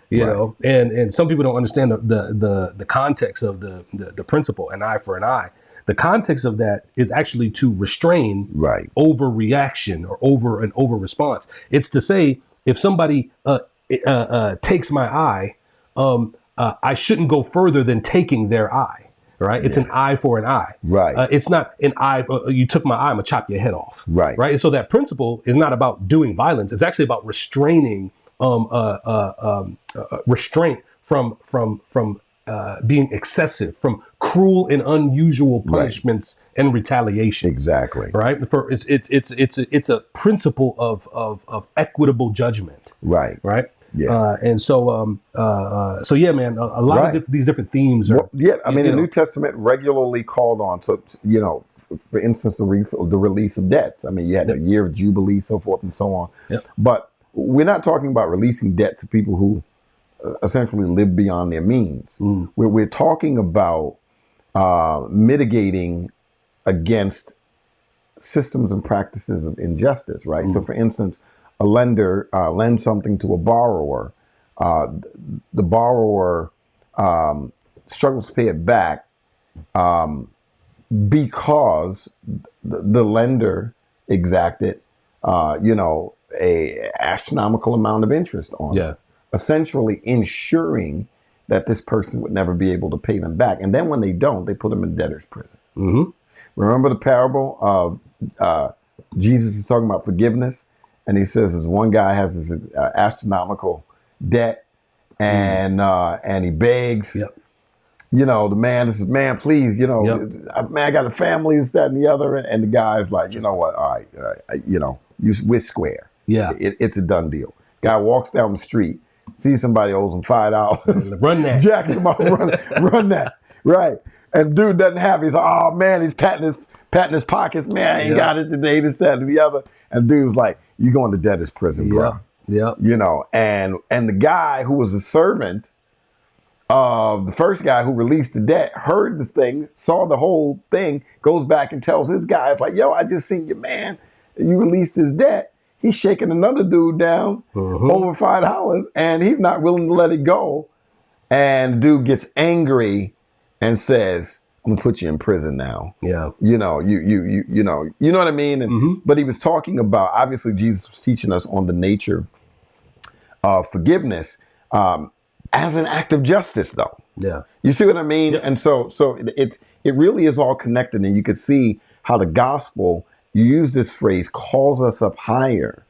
you know, and some people don't understand the context of the principle, an eye for an eye. The context of that is actually to restrain overreaction or over response. It's to say, if somebody takes my eye, I shouldn't go further than taking their eye, right? It's an eye for an eye. Right. It's not an eye, you took my eye, I'm gonna chop your head off. Right. Right. And so that principle is not about doing violence. It's actually about restraining, restraint from being excessive, from cruel and unusual punishments and retaliation. Exactly. Right. It's a principle of equitable judgment. Right. Right. Yeah. And so man, a lot of these different themes are. Well, I mean, the New Testament regularly called on, so, for instance, the release of debts. I mean, you had a year of Jubilee, so forth and so on. But we're not talking about releasing debt to people who essentially live beyond their means. We're talking about mitigating against systems and practices of injustice, right? So, for instance, a lender lends something to a borrower. The borrower struggles to pay it back because the lender exacted, a astronomical amount of interest on it, essentially ensuring that this person would never be able to pay them back. And then when they don't, they put them in debtor's prison. Remember the parable of Jesus is talking about forgiveness? And he says, this one guy has this astronomical debt, and he begs. Yep. You know, the man says, man, please, you know, Yep. man, I got a family, this, that, and the other. And the guy's like, you know what? All right, you know, we're square. Yeah. It's a done deal. Guy walks down the street, sees somebody owes him $5. Run that. Jacks him up, run that. Right. And dude doesn't have it. He's like, oh, man, he's patting his pockets. Man, I ain't got it today, this, that, and the other. And dude's like, you going to debtor's prison, bro. Yeah. You know, and the guy who was a servant of the first guy who released the debt heard this thing, saw the whole thing, goes back and tells his guys like, yo, I just seen your man. You released his debt. He's shaking another dude down over $5 and he's not willing to let it go. And dude gets angry and says, I'm gonna put you in prison now. Yeah. You know, you know what I mean? And, but he was talking about, obviously Jesus was teaching us on the nature of forgiveness. As an act of justice, though. Yeah. You see what I mean? Yep. And so it really is all connected. And you could see how the gospel, you use this phrase, calls us up higher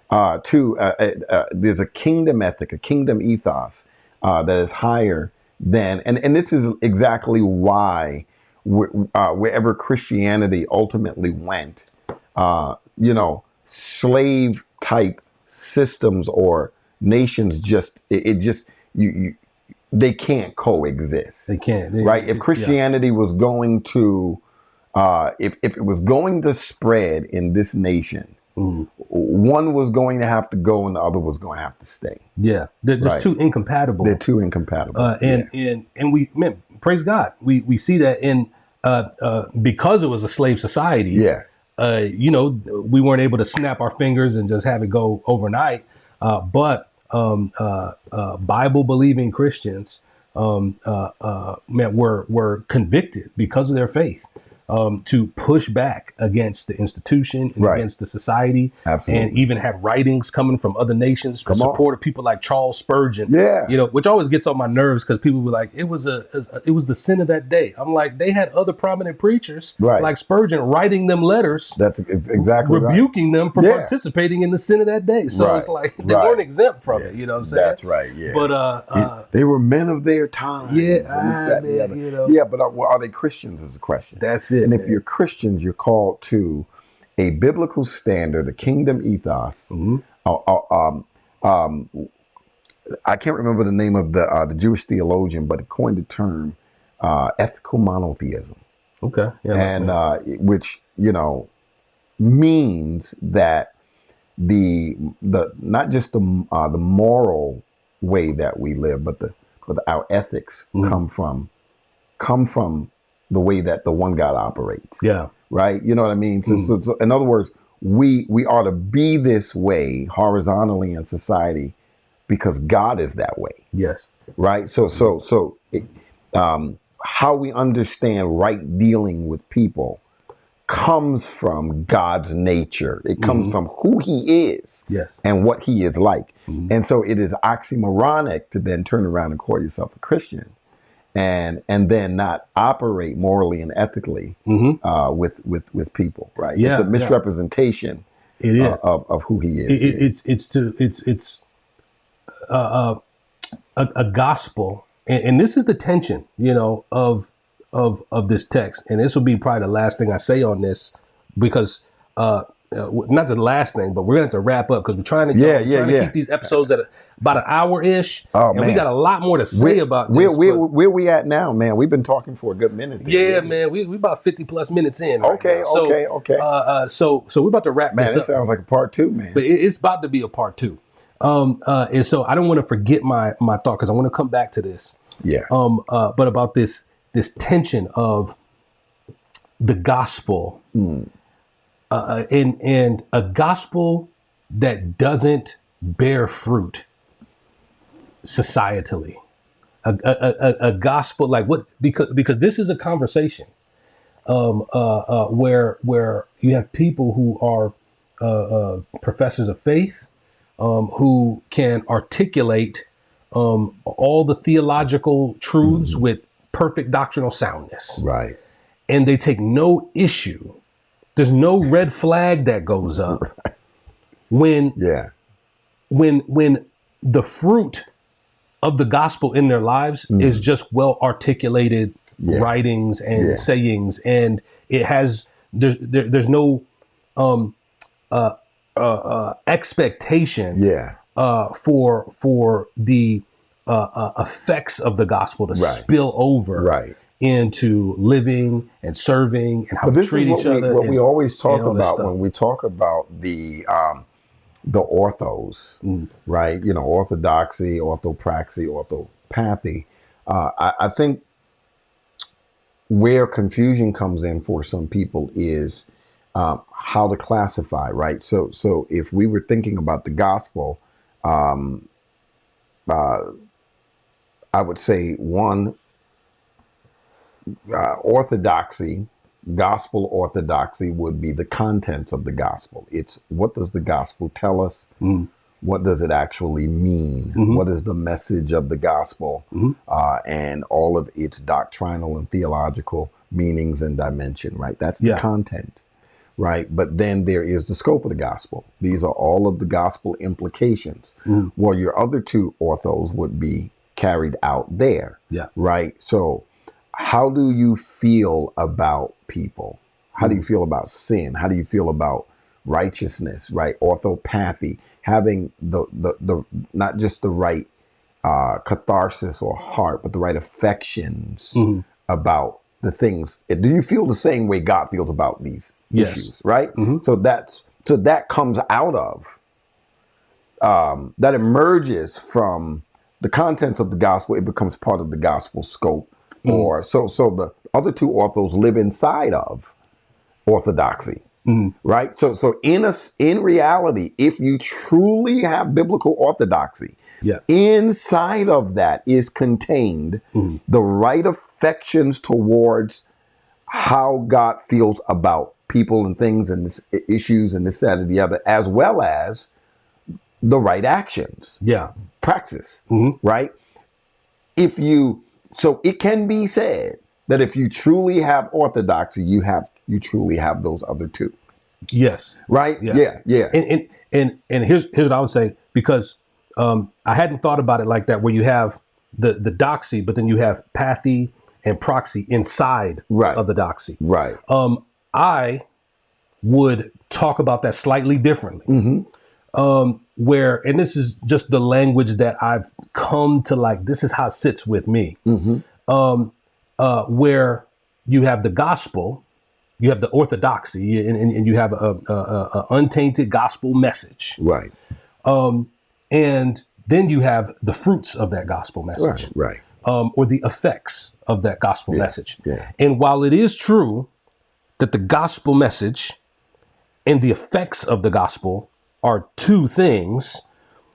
there's a kingdom ethic, a kingdom ethos that is higher than, and this is exactly why wherever Christianity ultimately went, you know, slave type systems or nations they can't coexist. They can't. Right? If Christianity was going to, if it was going to spread in this nation, one was going to have to go and the other was going to have to stay. Yeah. They're just too incompatible. They're too incompatible. And we, man, praise God. We see that in, because it was a slave society. Yeah. You know, we weren't able to snap our fingers and just have it go overnight. But Bible believing Christians were convicted because of their faith to push back against the institution and against the society. Absolutely. And even have writings coming from other nations in support of people like Charles Spurgeon. Yeah. You know, which always gets on my nerves because people were like, it was the sin of that day. I'm like, they had other prominent preachers like Spurgeon writing them letters. That's exactly rebuking them for participating in the sin of that day. So it's like they weren't exempt from it. You know what I'm saying? That's right. Yeah. But they were men of their time. Yeah. You know. Yeah, but are they Christians is the question. That's it. And if you're Christians, you're called to a biblical standard, a kingdom ethos. I can't remember the name of the Jewish theologian, but he coined the term ethical monotheism. Okay. Yeah, and which, you know, means that the not just the moral way that we live, but our ethics come from the way that the one God operates. Yeah. Right. You know what I mean? So in other words, we ought to be this way horizontally in society because God is that way. Yes. Right. So how we understand right dealing with people comes from God's nature. It comes from who he is and what he is like. And so it is oxymoronic to then turn around and call yourself a Christian and then not operate morally and ethically with people. Right. Yeah, it's a misrepresentation it is. Of who he is. It's a gospel. And this is the tension, you know, of this text. And this will be probably the last thing I say on this because not the last thing, but we're gonna have to wrap up because we're trying to keep these episodes at about an hour-ish. And we got a lot more to say about this. Where we at now, man? We've been talking for a good minute. Yeah, man. We about 50 plus minutes in. Right okay. So we're about to wrap this up. Man, this sounds like a part 2, man. But it's about to be a part 2. And so I don't want to forget my thought because I want to come back to this. Yeah. But about this tension of the gospel and a gospel that doesn't bear fruit societally, a gospel like what, because this is a conversation where you have people who are professors of faith, who can articulate all the theological truths with perfect doctrinal soundness. Right. And they take no issue. There's no red flag that goes up when the fruit of the gospel in their lives is just well articulated writings and sayings, and it has there's no expectation for the effects of the gospel to spill over into living and serving and how we treat each other. What we always talk about when we talk about the orthos, right? You know, orthodoxy, orthopraxy, orthopathy. I think where confusion comes in for some people is how to classify, right? So if we were thinking about the gospel, I would say one, orthodoxy, gospel orthodoxy would be the contents of the gospel. It's what does the gospel tell us? What does it actually mean? What is the message of the gospel and all of its doctrinal and theological meanings and dimension, right? That's the content, right? But then there is the scope of the gospel. These are all of the gospel implications. Well, your other two orthos would be carried out there, right? So how do you feel about people? How do you feel about sin? How do you feel about righteousness, right? Orthopathy, having the not just the right catharsis or heart, but the right affections about the things. Do you feel the same way God feels about these issues, right? So that comes out of that emerges from the contents of the gospel. It becomes part of the gospel scope. Or so the other two orthos live inside of orthodoxy, right? So in reality, if you truly have biblical orthodoxy, inside of that is contained the right affections towards how God feels about people and things and issues and this, that, and the other, as well as the right actions, praxis, right? So it can be said that if you truly have orthodoxy, you truly have those other two. Yes. Right? Yeah. And here's what I would say, because I hadn't thought about it like that, where you have the doxy, but then you have pathy and proxy inside of the doxy. Right. I would talk about that slightly differently. Where, and this is just the language that I've come to like, this is how it sits with me. Where you have the gospel, you have the orthodoxy, and you have a untainted gospel message. Right. And then you have the fruits of that gospel message. Right. Or the effects of that gospel message. And while it is true that the gospel message and the effects of the gospel are two things,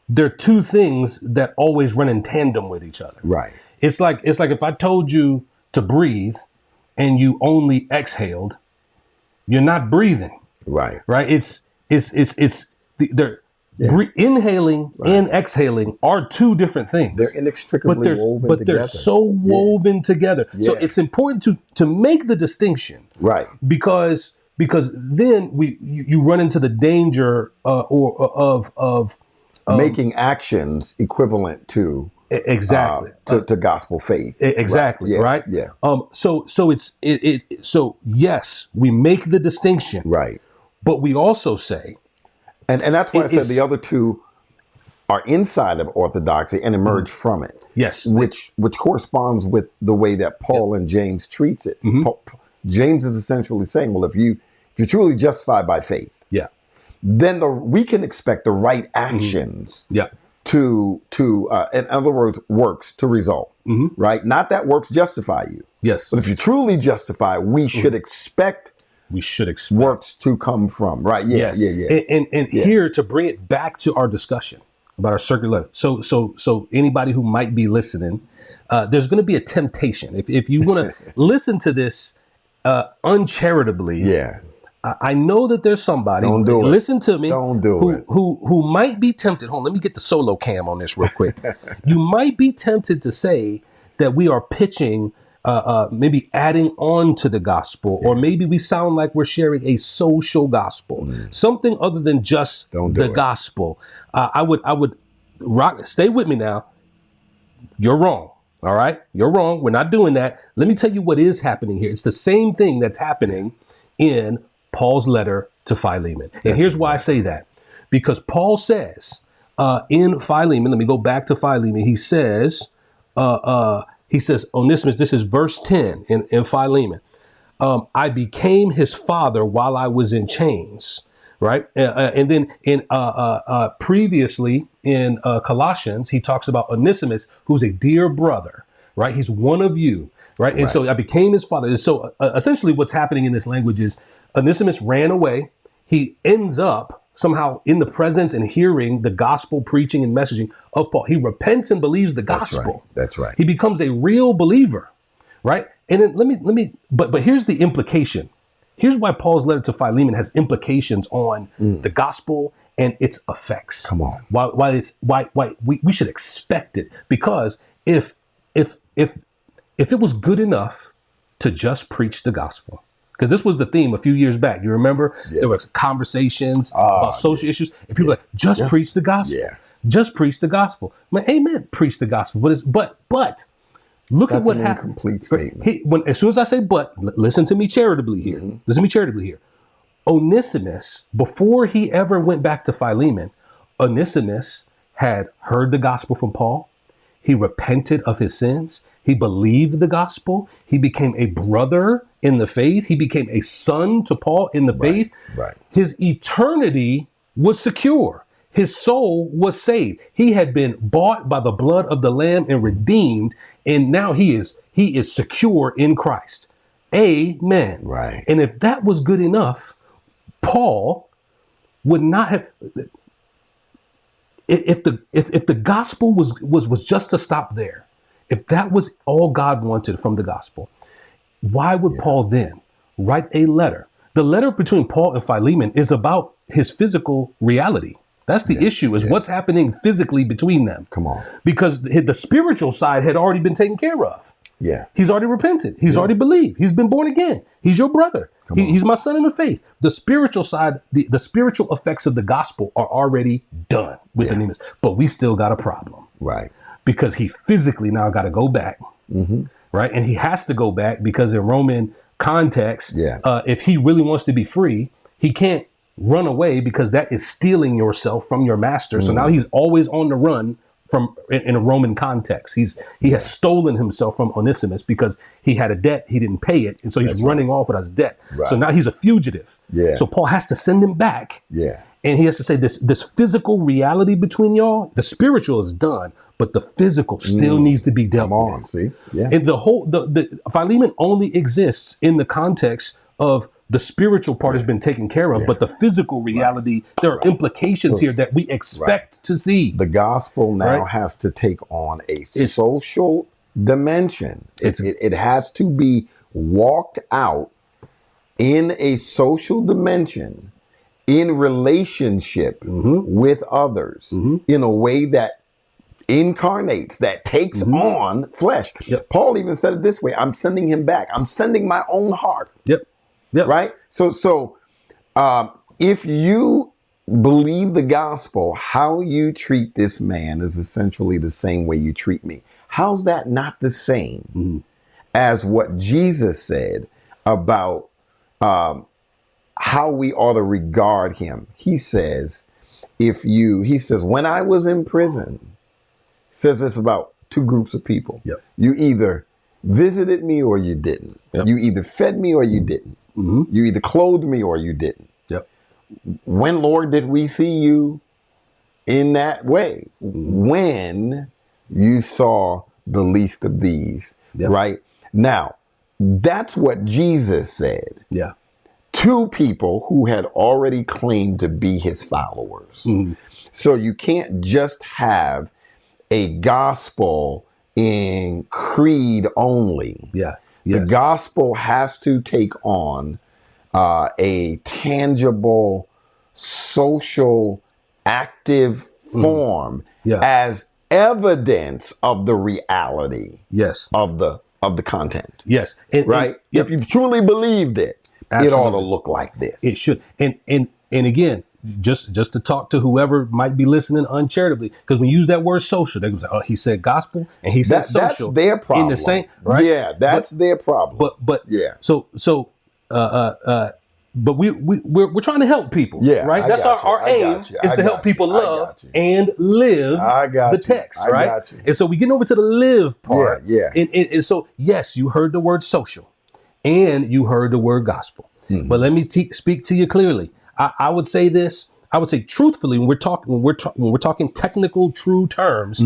they're two things that always run in tandem with each other. Right. It's like if I told you to breathe and you only exhaled, you're not breathing. Right. Right. Inhaling and exhaling are two different things. They're inextricably woven together. They're so woven together. So it's important to make the distinction. Right. Because then you run into the danger of making actions equivalent to to gospel faith. Exactly. Right. Yeah. So yes, we make the distinction. Right. But we also say, and that's why I said the other two are inside of orthodoxy and emerge from it. Yes. Which corresponds with the way that Paul and James treats it. James is essentially saying, well, if you're truly justified by faith, then we can expect the right actions to in other words, works to result, right? Not that works justify you. Yes. But if you're truly justified, we should expect works to come from, right? Yeah. And here to bring it back to our discussion about our circular letter. So anybody who might be listening, there's going to be a temptation. If you want to listen to this uncharitably, I know that there's somebody. Don't do it. Listen to me. Don't do it. Who might be tempted. Hold on, let me get the solo cam on this real quick. You might be tempted to say that we are pitching, maybe adding on to the gospel, or maybe we sound like we're sharing a social gospel, something other than just the gospel. I would stay with me now. You're wrong. All right. You're wrong. We're not doing that. Let me tell you what is happening here. It's the same thing that's happening in Paul's letter to Philemon. And here's why I say that. Because Paul says in Philemon, let me go back to Philemon. He says, Onesimus, this is verse 10 in Philemon. I became his father while I was in chains. Right. And then previously in Colossians, he talks about Onesimus, who's a dear brother. Right. He's one of you. Right. And so I became his father. And so essentially what's happening in this language is Onesimus ran away. He ends up somehow in the presence and hearing the gospel preaching and messaging of Paul. He repents and believes the gospel. That's right. He becomes a real believer. Right. And then but here's the implication. Here's why Paul's letter to Philemon has implications on the gospel and its effects. Come on. Why we should expect it, because if it was good enough to just preach the gospel, because this was the theme a few years back. You remember there was conversations about social issues, and people were like, just preach the gospel. Yeah. Just preach the gospel. Amen. Preach the gospel. But look at what happened. Complete statement. As soon as I say but, listen to me charitably here. Listen to me charitably here. Onesimus, before he ever went back to Philemon, Onesimus had heard the gospel from Paul. He repented of his sins. He believed the gospel. He became a brother in the faith. He became a son to Paul in the faith. Right. His eternity was secure. His soul was saved. He had been bought by the blood of the Lamb and redeemed. And now he is secure in Christ. Amen. Right. And if that was good enough, Paul would not have. If the gospel was just to stop there, if that was all God wanted from the gospel, why would Paul then write a letter? The letter between Paul and Philemon is about his physical reality. That's the issue, is what's happening physically between them. Come on. Because the spiritual side had already been taken care of. Yeah. He's already repented. He's already believed. He's been born again. He's your brother. He's my son in the faith. The spiritual side, the spiritual effects of the gospel are already done with Onesimus. But we still got a problem. Right. Because he physically now got to go back. Right. And he has to go back because in Roman context, if he really wants to be free, he can't run away, because that is stealing yourself from your master. So now he's always on the run from in a Roman context. He has stolen himself from Onesimus because he had a debt, he didn't pay it, and so he's running off with his debt. Right. So now he's a fugitive. Yeah. So Paul has to send him back. Yeah. And he has to say this physical reality between y'all, the spiritual is done, but the physical still needs to be dealt with. See? Yeah. And the Philemon only exists in the context of the spiritual part has been taken care of, but the physical reality, there are implications here that we expect to see. The gospel now has to take on a social dimension. It has to be walked out in a social dimension, in relationship with others, in a way that incarnates, that takes on flesh. Yep. Paul even said it this way: I'm sending him back. I'm sending my own heart. Yep. Right. So if you believe the gospel, how you treat this man is essentially the same way you treat me. How's that not the same as what Jesus said about how we ought to regard him? He says, when I was in prison, says this about two groups of people. Yep. You either visited me or you didn't. Yep. You either fed me or you didn't. You either clothed me or you didn't. Yep. When, Lord, did we see you in that way? When you saw the least of these, right? Now, that's what Jesus said to people who had already claimed to be his followers. So you can't just have a gospel in creed only. Yes. The gospel has to take on a tangible, social, active form as evidence of the reality of the content. Yes. Right? If you've truly believed it, it ought to look like this. It should. And again, just to talk to whoever might be listening uncharitably, because when you use that word social, they go, oh, he said gospel and he said social. That's their problem. In the same, right? Yeah, that's their problem. But yeah. But we're trying to help people. Yeah, right. That's our aim is to help people love and live the text. Right. And so we get over to the live part. Yeah. And so yes, you heard the word social, and you heard the word gospel. Mm-hmm. But let me speak to you clearly. I would say this. I would say truthfully, when we're talking technical, true terms,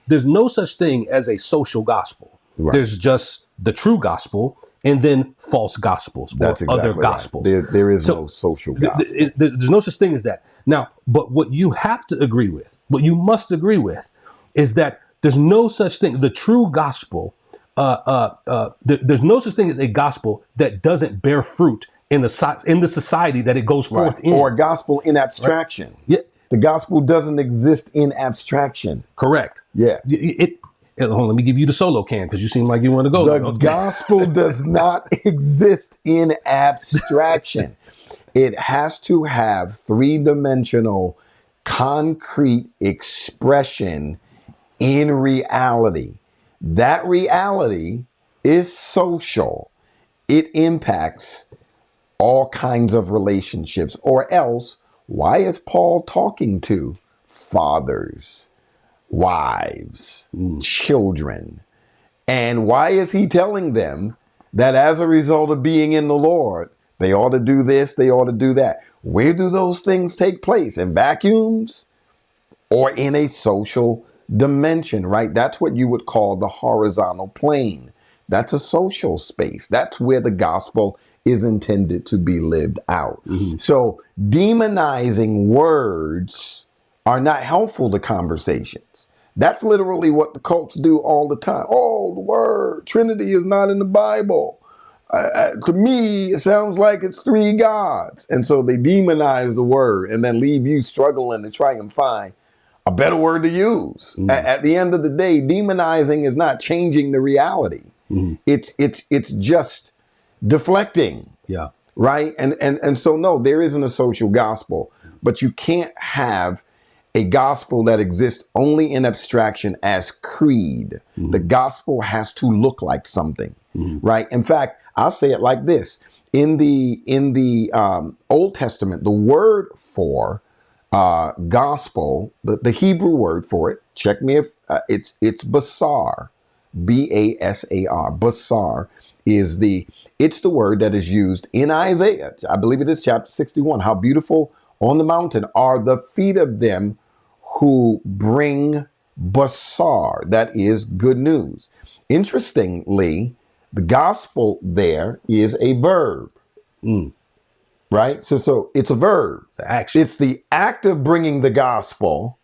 there's no such thing as a social gospel. Right. There's just the true gospel, and then false gospels or other gospels. Right. There is no social gospel. There's no such thing as that. Now, but what you have to agree with, what you must agree with, is that there's no such thing. The true gospel, there's no such thing as a gospel that doesn't bear fruit in the society that it goes forth in. Or gospel in abstraction. Right. Yeah. The gospel doesn't exist in abstraction. Correct. Yeah. Hold on, let me give you the solo can, because you seem like you want to go. The gospel does not exist in abstraction. It has to have three-dimensional, concrete expression in reality. That reality is social. It impacts all kinds of relationships. Or else, why is Paul talking to fathers, wives, children? And why is he telling them that as a result of being in the Lord, they ought to do this, they ought to do that? Where do those things take place? In vacuums or in a social dimension, right? That's what you would call the horizontal plane. That's a social space. That's where the gospel is intended to be lived out. Mm-hmm. So demonizing words are not helpful to conversations. That's literally what the cults do all the time. Oh, the word Trinity is not in the Bible. To me, it sounds like it's three gods. And so they demonize the word and then leave you struggling to try and find a better word to use. Mm-hmm. At the end of the day, demonizing is not changing the reality. Mm-hmm. It's just deflecting. Yeah. Right. And so, no, there isn't a social gospel, but you can't have a gospel that exists only in abstraction as creed. Mm-hmm. The gospel has to look like something. Mm-hmm. Right. In fact, I'll say it like this. In the Old Testament, the word for gospel, the Hebrew word for it, check me if it's basar. B-A-S-A-R. Basar is the word that is used in Isaiah. I believe it is chapter 61. How beautiful on the mountain are the feet of them who bring basar. That is good news. Interestingly, the gospel there is a verb. Right? So it's a verb. It's an action. It's the act of bringing the gospel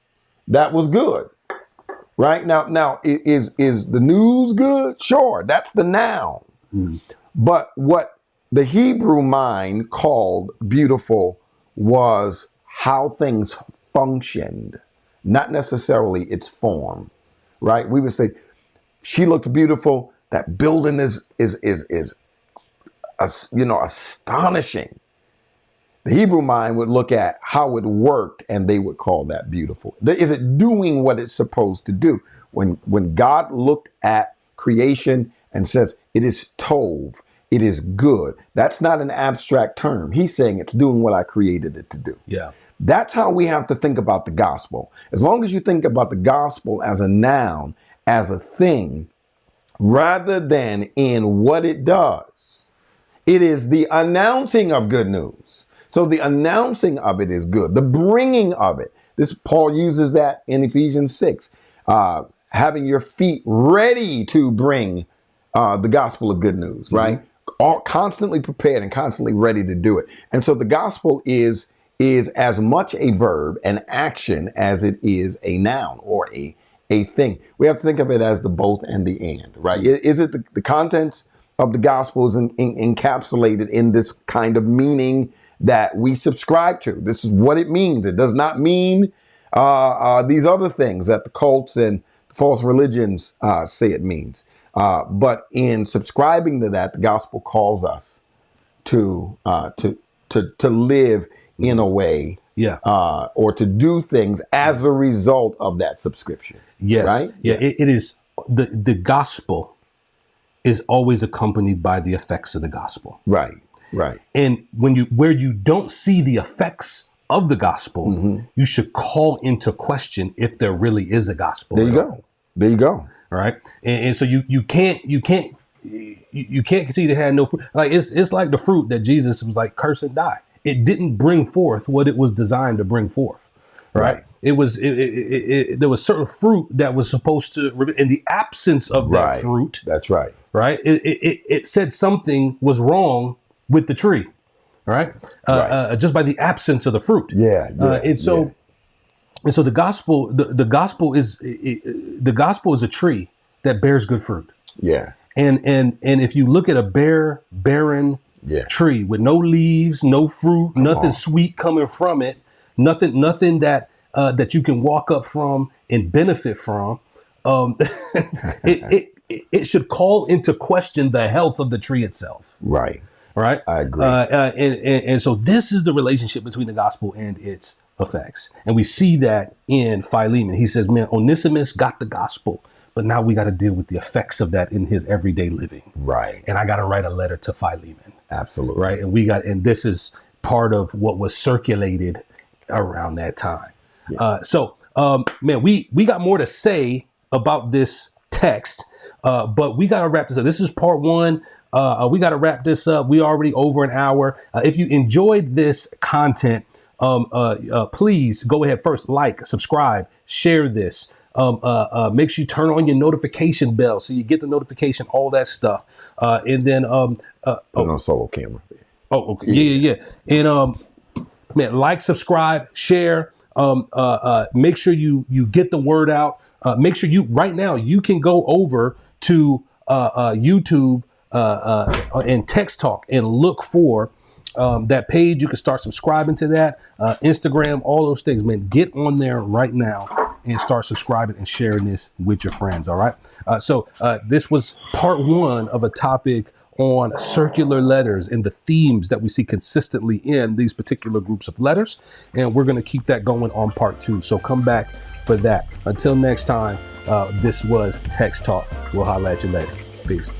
that was good. Right? Now, is the news good? Sure, that's the noun. Mm. But what the Hebrew mind called beautiful was how things functioned, not necessarily its form. Right? We would say, she looks beautiful. That building is astonishing. The Hebrew mind would look at how it worked and they would call that beautiful. Is it doing what it's supposed to do? When God looked at creation and says it is tov, it is good, that's not an abstract term. He's saying it's doing what I created it to do. Yeah. That's how we have to think about the gospel. As long as you think about the gospel as a noun, as a thing, rather than in what it does, it is the announcing of good news. So the announcing of it is good. The bringing of it. Paul uses that in Ephesians 6. Having your feet ready to bring the gospel of good news, right? All constantly prepared and constantly ready to do it. And so the gospel is as much a verb, an action, as it is a noun or a thing. We have to think of it as the both and the and, right? Is it the contents of the gospel is encapsulated in this kind of meaning that we subscribe to? This is what it means. It does not mean these other things that the cults and false religions say it means. But in subscribing to that, the gospel calls us to live in a way, or to do things as a result of that subscription. Yes. Right? Yeah. It is the gospel is always accompanied by the effects of the gospel. Right. Right. And where you don't see the effects of the gospel, you should call into question if there really is a gospel. There you go. There you go. Right. And so you can't continue to have no fruit. Like it's like the fruit that Jesus was like, curse and die. It didn't bring forth what it was designed to bring forth. Right. It was there was certain fruit that was supposed to, in the absence of that fruit. That's right. Right. It said something was wrong with the tree. Right. Just by the absence of the fruit. And so the gospel, the gospel is a tree that bears good fruit. Yeah. And if you look at a barren tree with no leaves, no fruit, nothing sweet coming from it, nothing that that you can walk up from and benefit from, it should call into question the health of the tree itself. Right. Right. I agree. And so this is the relationship between the gospel and its effects. And we see that in Philemon. He says, man, Onesimus got the gospel, but now we got to deal with the effects of that in his everyday living. Right. And I got to write a letter to Philemon. Absolutely. Right. And this is part of what was circulated around that time. Yeah. Man, we got more to say about this text, but we got to wrap this up. This is part one. We got to wrap this up. We already over an hour. If you enjoyed this content, please go ahead first, like, subscribe, share this. Make sure you turn on your notification bell so you get the notification, all that stuff. And then put on solo camera. Oh, okay. Yeah. And man, like, subscribe, share. Make sure you get the word out. Make sure right now you can go over to YouTube and Text Talk and look for that page. You can start subscribing to that. Instagram, all those things, man. Get on there right now and start subscribing and sharing this with your friends. All right. So this was part one of a topic on circular letters and the themes that we see consistently in these particular groups of letters. And we're going to keep that going on part two. So come back for that. Until next time, this was Text Talk. We'll holler at you later. Peace.